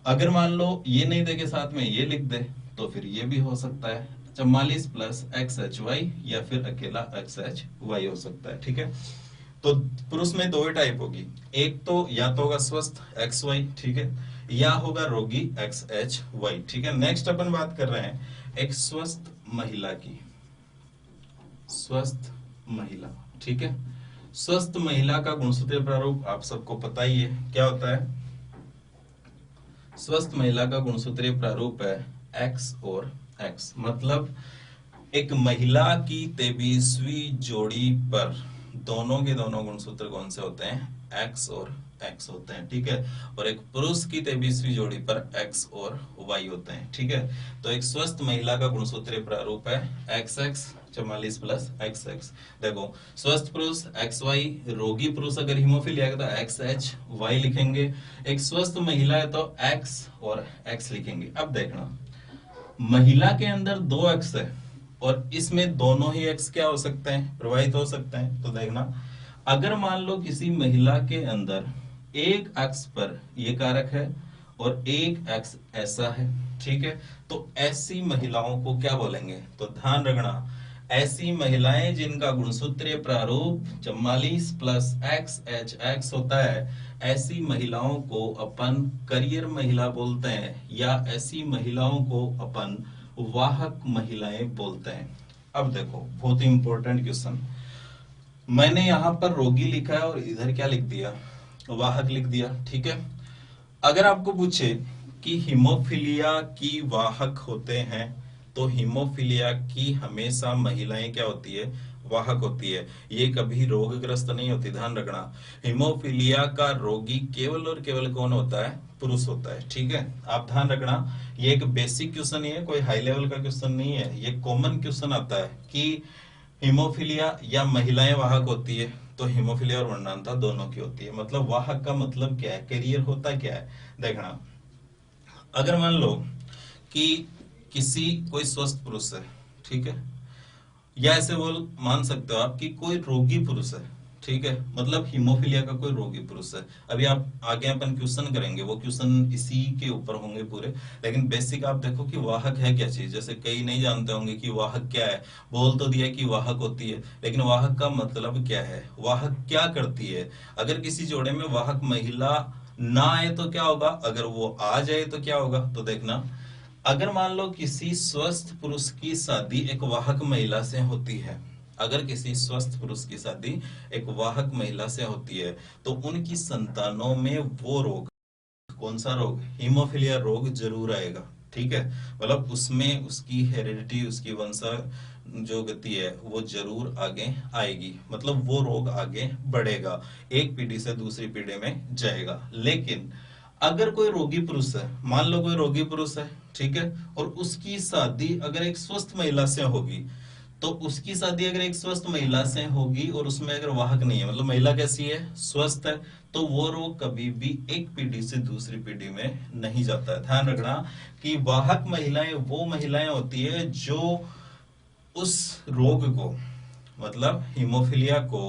A: अगर मान लो ये नहीं दे के साथ में ये लिख दे तो फिर ये भी हो सकता है 44 प्लस एक्स एच वाई, या फिर अकेला एक्स एच वाई हो सकता है, ठीक है। तो पुरुष में दो ही टाइप होगी, एक तो या तो होगा स्वस्थ एक्स वाई, ठीक है, या होगा रोगी एक्स एच वाई, ठीक है। नेक्स्ट अपन बात कर रहे हैं एक स्वस्थ महिला की। स्वस्थ महिला, ठीक है। स्वस्थ महिला का गुणसूत्रीय प्रारूप आप सबको पता ही है क्या होता है। स्वस्थ महिला का गुणसूत्रीय प्रारूप है एक्स और एक्स। मतलब एक महिला की 23वीं जोड़ी पर दोनों के दोनों गुणसूत्र कौन से होते हैं? एक्स और एक्स होते हैं, ठीक है। और एक पुरुष की 23वीं जोड़ी पर एक्स और वाई होते हैं, ठीक है। तो एक स्वस्थ महिला का गुणसूत्रीय प्रारूप है एक्स एक्स, 44 प्लस XX। देखो स्वस्थ पुरुष XY, रोगी पुरुष अगर हीमोफीलिया है तो XHY लिखेंगे, एक स्वस्थ महिला है तो X और X लिखेंगे। अब देखना, महिला के अंदर 2 X है और इसमें दोनों ही X क्या हो सकते हैं, प्रवाहित हो सकते हैं। तो देखना, अगर मान लो किसी महिला के अंदर एक X पर ये कारक है और एक X ऐसा है, ठीक है, तो ऐसी महिलाओं को क्या बोलेंगे? तो ध्यान रखना, ऐसी महिलाएं जिनका गुणसूत्रीय प्रारूप 44 प्लस XHX होता है, ऐसी महिलाओं को अपन करियर महिला बोलते हैं, या ऐसी महिलाओं को अपन वाहक महिलाएं बोलते हैं। अब देखो बहुत ही इंपॉर्टेंट क्वेश्चन, मैंने यहां पर रोगी लिखा है और इधर क्या लिख दिया, वाहक लिख दिया, ठीक है। अगर आपको पूछे कि हीमोफीलिया की वाहक होते हैं, तो हीमोफीलिया की हमेशा महिलाएं क्या होती है, वाहक होती है, ये कभी रोगग्रस्त नहीं होती। ध्यान रखना, हीमोफीलिया का रोगी केवल और केवल कौन होता है, पुरुष होता है, ठीक है। आप ध्यान रखना, ये एक बेसिक क्वेश्चन ही है, कोई हाई लेवल का क्वेश्चन नहीं है, ये कॉमन क्वेश्चन आता है कि हीमोफीलिया या महिलाएं वाहक होती है, तो हीमोफीलिया और वर्णांतता दोनों की होती है। मतलब वाहक का मतलब क्या है, कैरियर होता क्या है। देखना, अगर मान लो कि किसी कोई स्वस्थ पुरुष है, ठीक है, या ऐसे बोल मान सकते हो आप कि कोई रोगी पुरुष है, ठीक है, मतलब हीमोफीलिया का कोई रोगी पुरुष है। अभी आप आगे अपन क्वेश्चन करेंगे, वो क्वेश्चन इसी के ऊपर होंगे पूरे, लेकिन बेसिक आप देखो कि वाहक है क्या चीज। जैसे कई नहीं जानते होंगे कि वाहक क्या है, बोल तो दिया कि वाहक होती है, लेकिन वाहक का मतलब क्या है, वाहक क्या करती है। अगर किसी जोड़े में वाहक महिला ना आए तो क्या होगा, अगर वो आ जाए तो क्या होगा। तो देखना, अगर मान लो किसी स्वस्थ पुरुष की शादी एक वाहक महिला से होती है, अगर किसी स्वस्थ पुरुष की शादी एक वाहक महिला से होती है, तो उनकी संतानों में वो रोग, कौन सा रोग, हीमोफीलिया रोग जरूर आएगा, ठीक है। मतलब उसमें उसकी हेरिडिटी, उसकी वंशा जो गति है वो जरूर आगे आएगी, मतलब वो रोग आगे बढ़ेगा, एक पीढ़ी से दूसरी पीढ़ी में जाएगा। लेकिन अगर कोई रोगी पुरुष है, मान लो कोई रोगी पुरुष है, ठीक है, और उसकी शादी अगर एक स्वस्थ महिला से होगी, तो उसकी शादी अगर एक स्वस्थ महिला से होगी और उसमें अगर वाहक नहीं है, मतलब महिला कैसी है, स्वस्थ है, तो वो रोग कभी भी एक पीढ़ी से दूसरी पीढ़ी में नहीं जाता है। ध्यान रखना कि वाहक महिलाएं वो महिलाएं होती है जो उस रोग को, मतलब हीमोफीलिया को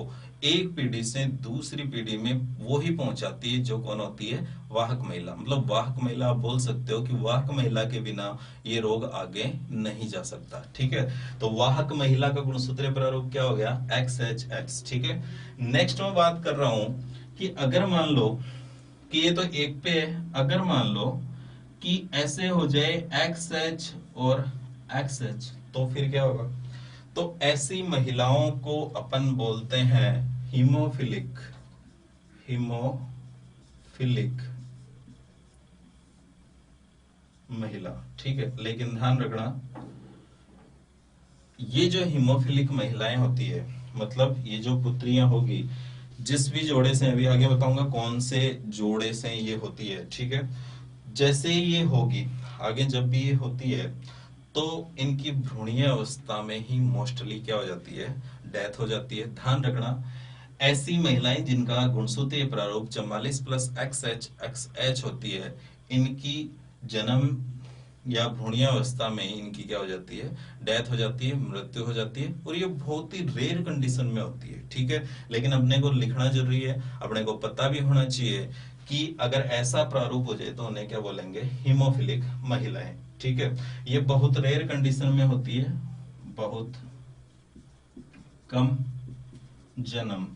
A: एक पीढ़ी से दूसरी पीढ़ी में वो ही पहुंचाती है, जो कौन होती है, वाहक महिला। मतलब वाहक महिला आप बोल सकते हो कि वाहक महिला के बिना ये रोग आगे नहीं जा सकता, ठीक है। तो वाहक महिला का गुणसूत्रीय प्रारूप क्या हो गया, XHX, ठीक है। नेक्स्ट मैं बात कर रहा हूं कि अगर मान लो कि ये तो एक पे है, अगर मान लो कि ऐसे हो जाए XH और XH, तो फिर क्या होगा। तो ऐसी महिलाओं को अपन बोलते हैं हीमोफिलिक, हीमोफिलिक महिला, ठीक है। लेकिन ध्यान रखना, ये जो हीमोफिलिक महिलाएं होती है, मतलब ये जो पुत्रियां होगी, जिस भी जोड़े से, अभी आगे बताऊंगा कौन से जोड़े से ये होती है, ठीक है। जैसे ये होगी आगे, जब भी ये होती है, तो इनकी भ्रूणीय अवस्था में ही मोस्टली क्या हो जाती है, डेथ हो जाती है। ध्यान रखना, ऐसी महिलाएं जिनका गुणसूत्रीय प्रारूप 44 प्लस XH होती है, इनकी जन्म या भ्रूणीय अवस्था में इनकी क्या हो जाती है, डेथ हो जाती है, मृत्यु हो जाती है, और ये बहुत ही रेयर कंडीशन में होती है, ठीक है। लेकिन अपने को लिखना जरूरी है, अपने को पता भी होना चाहिए कि अगर ऐसा प्रारूप हो जाए तो उन्हें क्या बोलेंगे, हीमोफिलिक महिलाएं, ठीक है। ये बहुत रेयर कंडीशन में होती है, बहुत कम जन्म,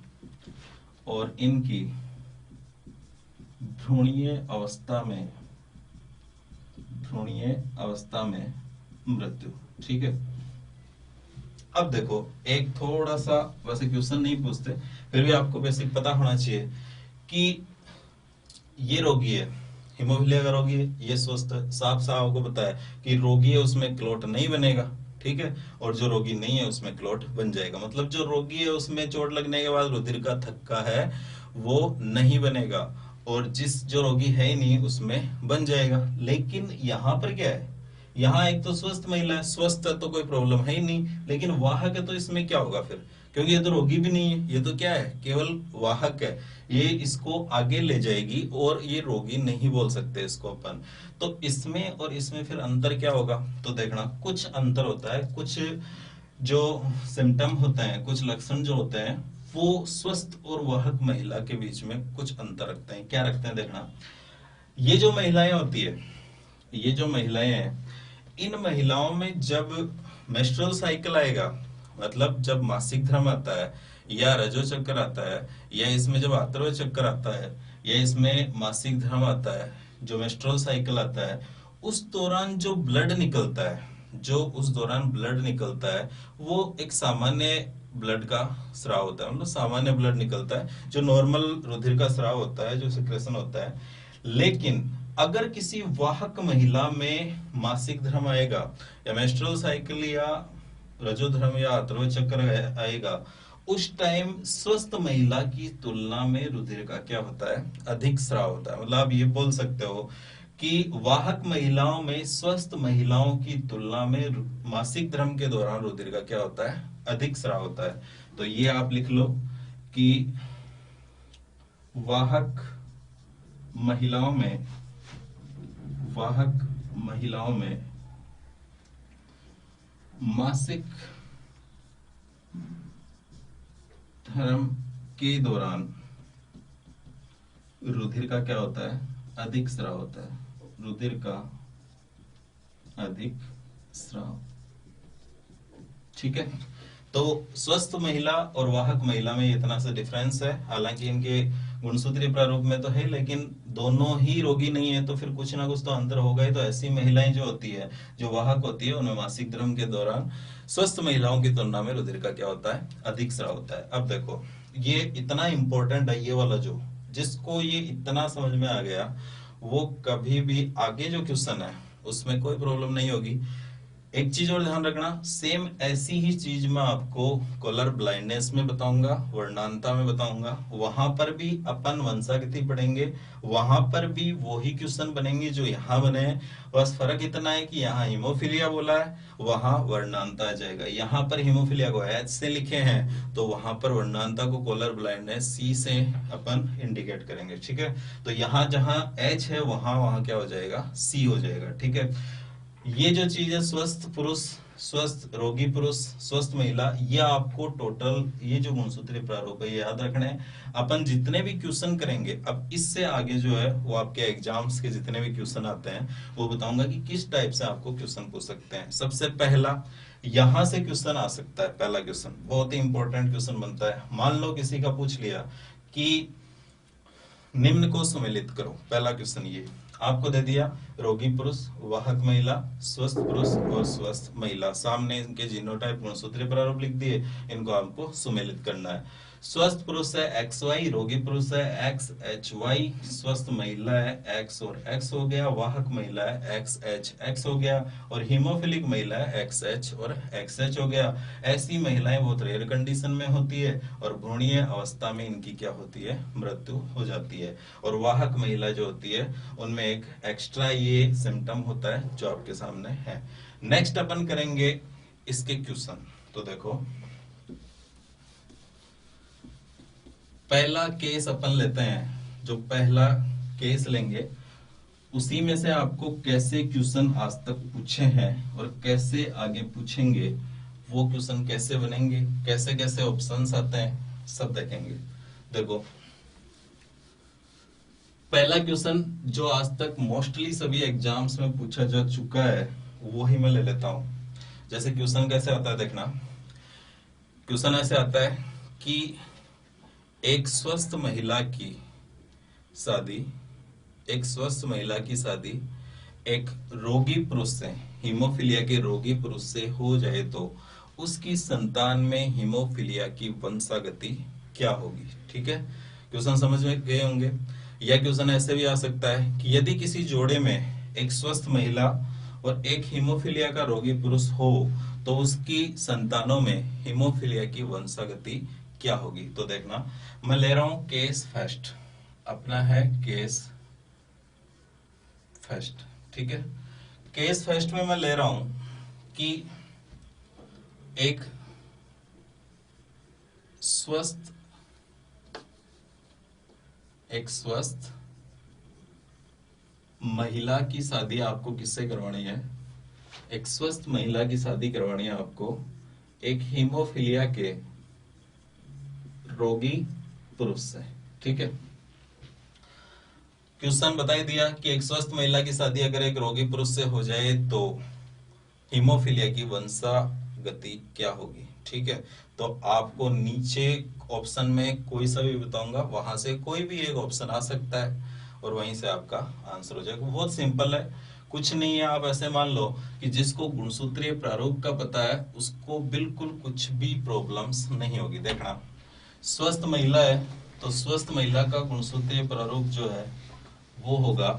A: और इनकी भ्रूणीय अवस्था में मृत्यु, ठीक है। अब देखो, एक थोड़ा सा वैसे क्वेश्चन नहीं पूछते, फिर भी आपको बेसिक पता होना चाहिए कि ये रोगी है, हीमोफीलिया का रोगी है, ये स्वस्थ है, साफ साफ आपको पता है कि रोगी है उसमें क्लॉट नहीं बनेगा, ठीक है, और जो रोगी नहीं है उसमें क्लॉट बन जाएगा। मतलब जो रोगी है उसमें चोट लगने के बाद रुधिर का थक्का है वो नहीं बनेगा, और जो रोगी है ही नहीं उसमें बन जाएगा। लेकिन यहाँ पर क्या है, यहाँ एक तो स्वस्थ महिला है, स्वस्थ है तो कोई प्रॉब्लम है ही नहीं, लेकिन वाहक है तो इसमें क्या होगा फिर, क्योंकि ये तो रोगी भी नहीं है, ये तो क्या है, केवल वाहक है। ये इसको आगे ले जाएगी और ये रोगी नहीं बोल सकते इसको अपन। तो इसमें और इसमें फिर अंतर क्या होगा, तो देखना कुछ अंतर होता है, कुछ जो सिम्टम होते हैं, कुछ लक्षण जो होते हैं, वो स्वस्थ और वाहक महिला के बीच में कुछ अंतर रखते हैं। क्या रखते हैं देखना, ये जो महिलाएं होती है, ये जो महिलाएं हैं, इन महिलाओं में जब मेंस्ट्रुअल साइकिल आएगा, मतलब जब मासिक धर्म आता है या रजो चक्कर आता है या इसमें जब आर्तव चक्कर आता है या इसमें मासिक धर्म आता है, जो मेंस्ट्रुअल साइकिल आता है, उस दौरान जो ब्लड निकलता है, जो उस दौरान ब्लड निकलता है, वो एक सामान्य ब्लड का स्राव होता है, मतलब सामान्य ब्लड निकलता है, जो नॉर्मल रुधिर का स्राव होता है, जो सिक्रेशन होता है। लेकिन अगर किसी वाहक महिला में मासिक धर्म आएगा या मेंस्ट्रुअल साइकिल या रजोधर्म या आर्तव चक्र आएगा, उस टाइम स्वस्थ महिला की तुलना में रुधिर का क्या होता है, अधिक स्राव होता है। मतलब आप ये बोल सकते हो कि वाहक महिलाओं में स्वस्थ महिलाओं की तुलना में मासिक धर्म के दौरान रुधिर का क्या होता है, अधिक स्राव होता है। तो ये आप लिख लो कि वाहक महिलाओं में, वाहक महिलाओं में मासिक धर्म के दौरान रुधिर का क्या होता है, अधिक स्राव होता है, रुधिर का अधिक स्राव। ठीक है, तो स्वस्थ महिला और वाहक महिला में इतना सा डिफरेंस है। हालांकि इनके गुणसूत्रीय प्रारूप में तो है, लेकिन दोनों ही रोगी नहीं है, तो फिर कुछ ना कुछ तो अंतर होगा ही। तो ऐसी महिलाएं जो होती है, जो वाहक होती है, उनमें मासिक धर्म के दौरान स्वस्थ महिलाओं की तुलना में रुधिर का क्या होता है, अधिक स्राव होता है। अब देखो, ये इतना इंपॉर्टेंट है ये वाला, जो जिसको ये इतना समझ में आ गया, वो कभी भी आगे जो क्वेश्चन है उसमें कोई प्रॉब्लम नहीं होगी। एक चीज और ध्यान रखना, सेम ऐसी ही चीज मैं आपको कलर ब्लाइंडनेस में बताऊंगा, वर्णांता में बताऊंगा, वहां पर भी अपन वंशागति पढ़ेंगे, वहां पर भी वही क्वेश्चन बनेंगे जो यहाँ बने हैं। बस फर्क इतना है कि यहाँ हीमोफीलिया बोला है, वहां वर्णांता आ जाएगा। यहाँ पर हीमोफीलिया को एच से लिखे हैं, तो वहां पर वर्णांता को कलर ब्लाइंडनेस सी से अपन इंडिकेट करेंगे। ठीक है, तो यहाँ जहां एच है वहां वहां क्या हो जाएगा, सी हो जाएगा। ठीक है, ये जो चीज है, स्वस्थ पुरुष, स्वस्थ रोगी पुरुष, स्वस्थ महिला, ये आपको टोटल ये जो गुणसूत्रीय प्रारूप है ये याद रखना है। अपन जितने भी क्वेश्चन करेंगे, अब इससे आगे जो है वो आपके एग्जाम्स के जितने भी क्वेश्चन आते हैं वो बताऊंगा कि किस टाइप से आपको क्वेश्चन पूछ सकते हैं। सबसे पहला यहां से क्वेश्चन आ सकता है, पहला क्वेश्चन बहुत ही इंपॉर्टेंट क्वेश्चन बनता है। मान लो किसी का पूछ लिया कि निम्न को सम्मिलित करो, पहला क्वेश्चन ये आपको दे दिया, रोगी पुरुष, वाहक महिला, स्वस्थ पुरुष और स्वस्थ महिला, सामने इनके जीनोटाइप गुणसूत्रीय प्रारूप लिख दिए, इनको आपको सम्मिलित करना है। स्वस्थ पुरुष है एक्स वाई, रोगी पुरुष है एक्स एच वाई, स्वस्थ महिला है एक्स और एक्स हो गया, वाहक महिला है एक्स एच एक्स हो गया, और हीमोफिलिक महिला है एक्स एच और एक्स एच हो गया। ऐसी महिलाएं बहुत रेयर कंडीशन में होती है और भ्रूणीय अवस्था में इनकी क्या होती है, मृत्यु हो जाती है। और वाहक महिला जो होती है उनमें एक एक्स्ट्रा ये सिम्टम होता है जो आपके सामने है। नेक्स्ट अपन करेंगे इसके क्वेश्चन। तो देखो, पहला केस अपन लेते हैं, जो पहला केस लेंगे उसी में से आपको कैसे क्वेश्चन आज तक पूछे हैं और कैसे आगे पूछेंगे, वो क्वेश्चन कैसे बनेंगे, कैसे कैसे ऑप्शंस आते हैं, सब देखेंगे। देखो, पहला क्वेश्चन जो आज तक मोस्टली सभी एग्जाम्स में पूछा जा चुका है वो ही मैं ले लेता हूं। जैसे क्वेश्चन कैसे आता है देखना, क्वेश्चन ऐसे आता है कि एक स्वस्थ महिला की शादी, एक स्वस्थ महिला की शादी एक रोगी पुरुष से, हीमोफीलिया के रोगी पुरुष से हो जाए तो उसकी संतान में हीमोफीलिया की वंशागति क्या होगी। ठीक है, क्वेश्चन समझ में गए होंगे। यह क्वेश्चन ऐसे भी आ सकता है कि यदि किसी जोड़े में एक स्वस्थ महिला और एक हीमोफीलिया का रोगी पुरुष हो तो उसकी संतानों में हीमोफीलिया की वंशागति क्या होगी। तो देखना, मैं ले रहा हूं केस फर्स्ट, अपना है केस फर्स्ट। ठीक है, केस फर्स्ट में मैं ले रहा हूं कि एक स्वस्थ महिला की शादी आपको किससे करवानी है? एक स्वस्थ महिला की शादी करवानी है आपको एक हीमोफीलिया के रोगी पुरुष से। ठीक है, क्वेश्चन बता ही दिया कि एक स्वस्थ महिला की शादी अगर एक रोगी पुरुष से हो जाए तो हीमोफीलिया की वंशागति क्या होगी। ठीक है, तो आपको नीचे ऑप्शन में कोई सा भी बताऊंगा, वहां से कोई भी एक ऑप्शन आ सकता है और वहीं से आपका आंसर हो जाएगा। बहुत सिंपल है, कुछ नहीं है। आप ऐसे मान लो कि जिसको गुणसूत्रीय प्रारूप का पता है उसको बिल्कुल कुछ भी प्रॉब्लम्स नहीं होगी। देखना, स्वस्थ महिला है तो स्वस्थ महिला का गुणसूत्रीय प्रारूप जो है वो होगा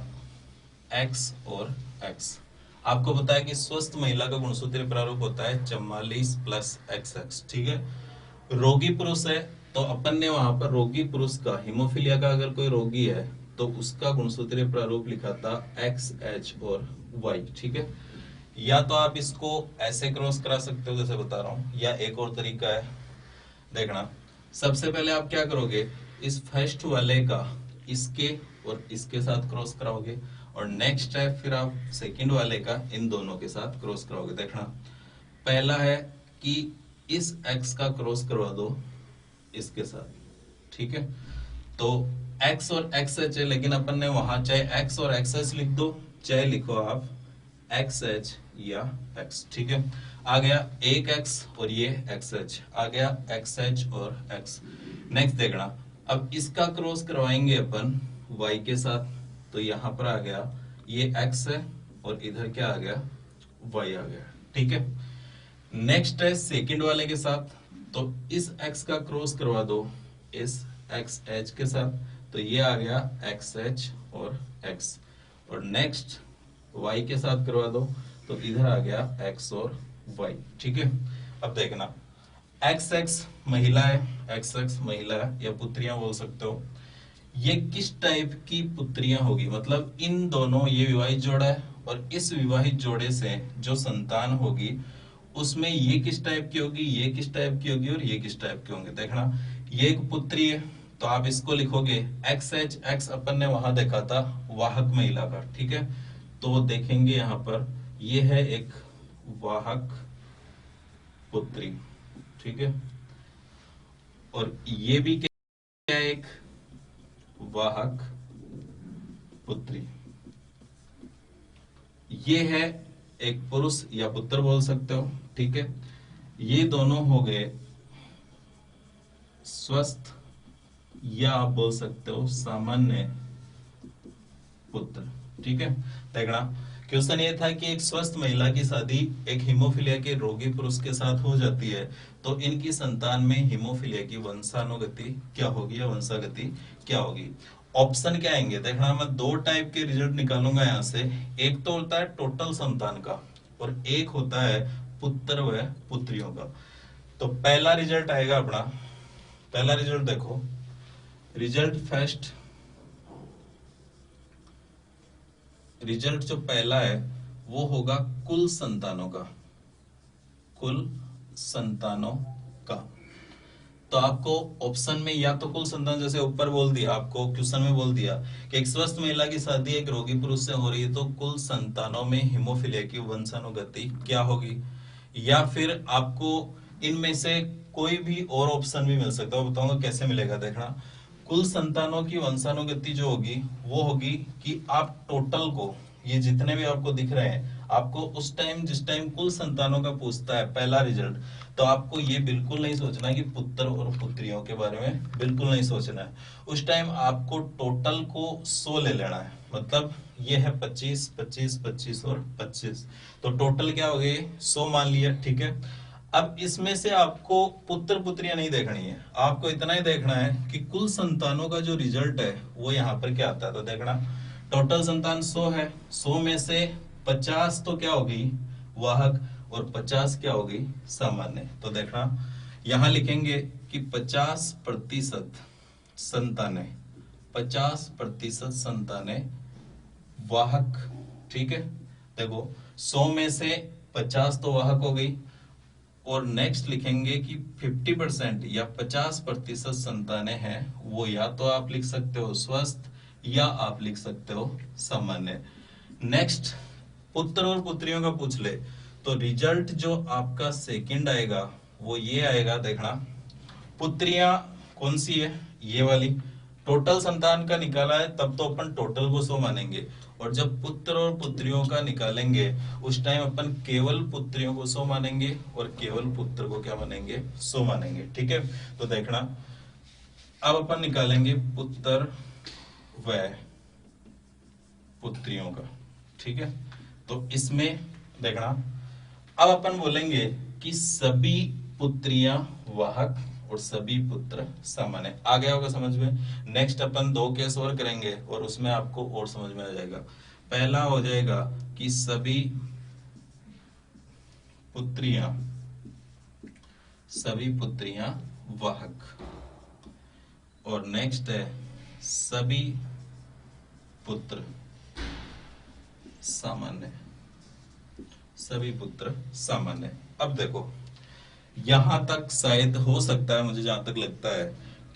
A: x और x। आपको पता है कि स्वस्थ महिला का गुणसूत्रीय प्रारूप होता है 44 प्लस XX। ठीक है, रोगी पुरुष है तो अपन ने वहां पर रोगी पुरुष का, हीमोफीलिया का अगर कोई रोगी है तो उसका गुणसूत्रीय प्रारूप लिखा था XH और Y। ठीक है, या तो आप इसको ऐसे क्रॉस करा सकते हो जैसे बता रहा हूं, या एक और तरीका है। देखना, सबसे पहले आप क्या करोगे, इस फर्स्ट वाले का इसके और इसके साथ क्रॉस कराओगे और नेक्स्ट है फिर आप सेकंड वाले का इन दोनों के साथ क्रॉस कराओगे। देखना, पहला है कि इस x का क्रॉस करवा दो इसके साथ। ठीक है, तो x और xh है, लेकिन अपन ने वहां चाहे x और xh लिख दो चाहे लिखो आप xh या x। ठीक है, आ गया एक x और ये xh, आ गया xh और x। नेक्स्ट देखना, अब इसका क्रॉस करवाएंगे अपन y के साथ, तो यहां पर आ गया ये x है और इधर क्या आ गया, y आ गया। ठीक है, नेक्स्ट है सेकंड वाले के साथ, तो इस x का क्रॉस करवा दो इस xh के साथ, तो ये आ गया xh और x। और नेक्स्ट y के साथ करवा दो तो इधर आ गया x और y। ठीक है, अब देखना, XX महिला है, XX महिला है या पुत्रियां बोल सकते हो, ये किस टाइप की पुत्रियां होगी, मतलब इन दोनों, ये विवाहित जोड़ा है और इस विवाहित जोड़े से जो संतान होगी उसमें ये किस टाइप की होगी, ये किस टाइप की होगी और ये किस टाइप के होंगे। देखना, ये एक पुत्री है तो आप इसको लिखोगे XH। X अपन ने वहां देखा था वाहक महिला का। ठीक है, तो देखेंगे यहां पर ये है एक वाहक पुत्री। ठीक है, और ये भी क्या है, एक वाहक पुत्री। ये है एक पुरुष या पुत्र बोल सकते हो। ठीक है, ये दोनों हो गए स्वस्थ या आप बोल सकते हो सामान्य पुत्र। ठीक है, देखना, क्वेश्चन ये था कि एक स्वस्थ महिला की शादी एक हीमोफीलिया के रोगी पुरुष के साथ हो जाती है तो इनकी संतान में हीमोफीलिया की वंशानुगति क्या होगी या वंशागति क्या होगी। ऑप्शन क्या आएंगे, देखना, मैं दो टाइप के रिजल्ट निकालूंगा यहाँ से। एक तो होता है टोटल संतान का और एक होता है पुत्र व पुत्रियों का। तो पहला रिजल्ट आएगा अपना, पहला रिजल्ट देखो, रिजल्ट फर्स्ट, रिजल्ट जो पहला है वो होगा कुल संतानों का, कुल संतानों का। तो आपको ऑप्शन में या तो कुल संतान, जैसे ऊपर बोल दिया, आपको क्वेश्चन में बोल दिया कि एक स्वस्थ महिला की शादी एक रोगी पुरुष से हो रही है तो कुल संतानों में हीमोफीलिया की वंशानुगति क्या होगी, या फिर आपको इनमें से कोई भी और ऑप्शन भी मिल सकता है। बताऊंगा कैसे मिलेगा। देखना, कुल संतानों की वंशानुगति जो होगी वो होगी कि आप टोटल को, ये जितने भी आपको दिख रहे हैं, आपको उस टाइम जिस टाइम कुल संतानों का पूछता है पहला रिजल्ट, तो आपको ये बिल्कुल नहीं सोचना है कि पुत्र और पुत्रियों के बारे में, बिल्कुल नहीं सोचना है। उस टाइम आपको टोटल को 100 ले लेना है, मतलब ये है 25 25 25 और 25, तो टोटल क्या हो गई 100 मान लिया। ठीक है, अब इसमें से आपको पुत्र पुत्रियां नहीं देखनी है, आपको इतना ही देखना है कि कुल संतानों का जो रिजल्ट है वो यहाँ पर क्या आता है। तो देखना, टोटल संतान 100 है, 100 में से 50 तो क्या होगी वाहक और 50 क्या होगी सामान्य। तो देखना, यहां लिखेंगे कि 50% संतानें, 50% संतानें वाहक, ठीक है, देखो 100 में से 50 तो वाहक हो गई, और नेक्स्ट लिखेंगे कि 50% या 50% संतानें हैं, वो या तो आप लिख सकते हो स्वस्थ या आप लिख सकते हो सामान्य। नेक्स्ट पुत्र और पुत्रियों का पूछ ले, तो रिजल्ट जो आपका सेकंड आएगा वो ये आएगा, देखना पुत्रियां कौन सी है, ये वाली। टोटल संतान का निकाला है तब तो अपन टोटल को 100 मानेंगे, और जब पुत्र और पुत्रियों का निकालेंगे उस टाइम अपन केवल पुत्रियों को 100 मानेंगे और केवल पुत्र को क्या मानेंगे, 100 मानेंगे। ठीक है, तो देखना अब अपन निकालेंगे पुत्र व पुत्रियों का। ठीक है, तो इसमें देखना अब अपन बोलेंगे कि सभी पुत्रियां वाहक और सभी पुत्र सामान्य। आ गया होगा समझ में। नेक्स्ट अपन 2 केस और करेंगे और उसमें आपको और समझ में आ जाएगा। पहला हो जाएगा कि सभी पुत्रियां वाहक, और नेक्स्ट है सभी पुत्र सामान्य, सभी पुत्र सामान्य। अब देखो यहां तक शायद हो सकता है, मुझे जहां तक लगता है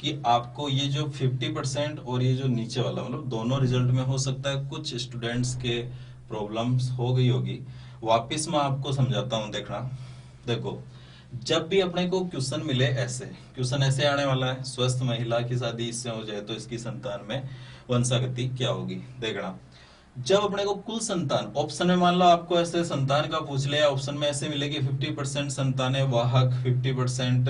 A: कि आपको ये जो 50% और ये जो नीचे वाला, मतलब दोनों रिजल्ट में हो सकता है कुछ स्टूडेंट्स के प्रॉब्लम्स हो गई होगी। वापस मैं आपको समझाता हूं, देखना देखो जब भी अपने को क्वेश्चन मिले, ऐसे क्वेश्चन ऐसे आने वाला है, स्वस्थ महिला की शादी इससे हो जाए तो इसकी संतान में वंशागति क्या होगी। देखना जब अपने को कुल संतान, ऑप्शन में मान लो आपको ऐसे संतान का पूछ लिया, ऑप्शन में ऐसे मिलेगी 50% संतानें वाहक, 50%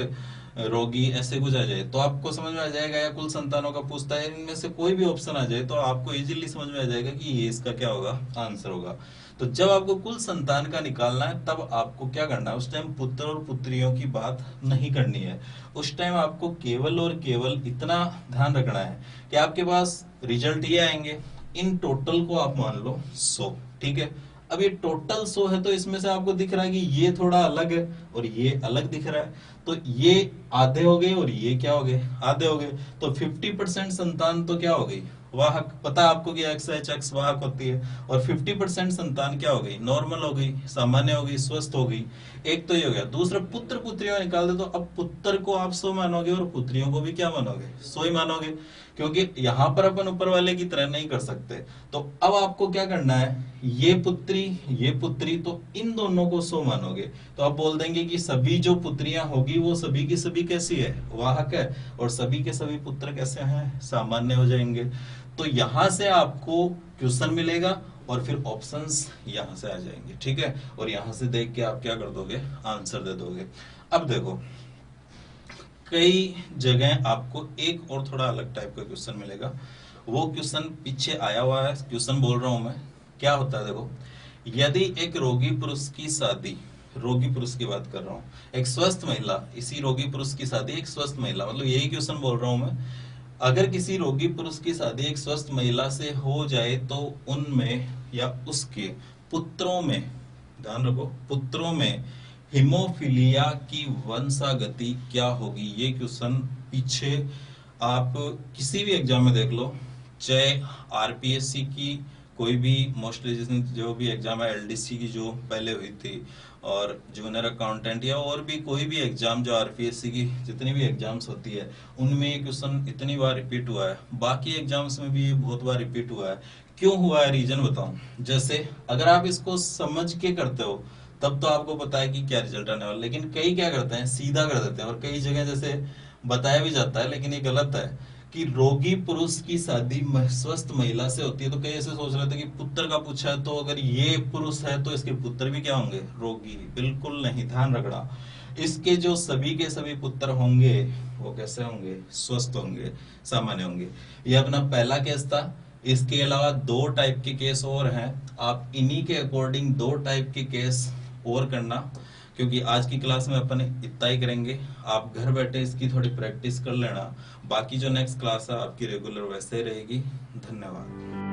A: रोगी, ऐसे कुछ आ जाए तो आपको समझ में आ जाएगा, या कुल संतानों का पूछता है, इनमें से कोई भी ऑप्शन आ जाए तो आपको इजीली समझ में आ जाएगा कि ये इसका क्या होगा, आंसर होगा। तो जब आपको कुल संतान का निकालना है तब आपको क्या करना है, उस टाइम पुत्र और पुत्रियों की बात नहीं करनी है। उस टाइम आपको केवल और केवल इतना ध्यान रखना है कि आपके पास रिजल्ट ये आएंगे, इन टोटल को आप मान लो 100। ठीक है, अब ये टोटल 100 है तो इसमें से आपको दिख रहा है कि ये थोड़ा अलग है और ये अलग दिख रहा है, तो ये आधे हो गए और ये क्या हो गए, आधे हो गए। तो 50% संतान तो क्या हो गई, वाहक। पता है आपको कि XHX वाहक होती है, और 50% संतान क्या हो गई, नॉर्मल हो गई, सामान्य हो गई, स्वस्थ हो गई। एक तो ये हो गया। दूसरा पुत्र पुत्रियों निकाल दे तो अब पुत्र को आप 100 मानोगे और पुत्रियों को भी क्या मानोगे, 100 ही मानोगे, क्योंकि यहां पर अपन ऊपर वाले की तरह नहीं कर सकते। तो अब आपको क्या करना है, ये पुत्री, तो इन दोनों को 100 मानोगे तो आप बोल देंगे कि सभी जो पुत्रियां होगी वो सभी की सभी कैसी है, वाहक है, और सभी के सभी पुत्र कैसे हैं, सामान्य हो जाएंगे। तो यहां से आपको क्वेश्चन मिलेगा और फिर ऑप्शंस यहां से आ जाएंगे। ठीक है, और यहां से देख के आप क्या कर दोगे, आंसर दे दोगे। अब देखो कई जगह आपको एक और थोड़ा अलग टाइप का क्वेश्चन मिलेगा, वो क्वेश्चन पीछे आया हुआ है, क्वेश्चन बोल रहा हूं मैं। क्या होता है देखो, यदि एक रोगी पुरुष की शादी, रोगी पुरुष की बात कर रहा हूं, एक स्वस्थ महिला, इसी रोगी पुरुष की शादी एक स्वस्थ महिला, मतलब यही क्वेश्चन बोल रहा हूं मैं। अगर किसी रोगी पुरुष की शादी एक स्वस्थ महिला से हो जाए तो उनमें या उसके पुत्रों में, ध्यान रखो पुत्रों में हिमोफीलिया की वंशागति क्या होगी। ये क्वेश्चन पीछे आप किसी भी एग्जाम में देख लो, चाहे आरपीएससी की कोई भी, मोस्टली जिसने जो भी एग्जाम है, एलडीसी की जो पहले हुई थी, और जूनियर अकाउंटेंट, या और भी कोई भी एग्जाम जो आरपीएससी की जितनी भी एग्जाम्स होती है उनमें ये क्वेश्चन इतनी बार रिपीट हुआ है, बाकी एग्जाम्स में भी ये बहुत बार रिपीट हुआ है। क्यों हुआ है, रीजन बताऊं। जैसे अगर आप इसको समझ के करते हो तब तो आपको पता है कि क्या रिजल्ट आने वाला, लेकिन कई क्या करते हैं, सीधा कर देते हैं, और कई जगह जैसे बताया भी जाता है लेकिन ये गलत है कि रोगी पुरुष की शादी स्वस्थ महिला से होती है। तो कई ऐसे सोच रहे थे कि पुत्र का पूछा है तो अगर ये पुरुष है तो इसके पुत्र भी क्या होंगे, रोगी। बिल्कुल नहीं, ध्यान रखना, इसके जो सभी के सभी पुत्र होंगे वो कैसे होंगे, स्वस्थ होंगे, सामान्य होंगे। ये अपना पहला केस था। इसके अलावा 2 टाइप के केस और हैं, आप इन्हीं के अकॉर्डिंग 2 टाइप के केस और करना, क्योंकि आज की क्लास में अपन इतना ही करेंगे। आप घर बैठे इसकी थोड़ी प्रैक्टिस कर लेना, बाकी जो नेक्स्ट क्लास है आपकी रेगुलर वैसे ही रहेगी। धन्यवाद।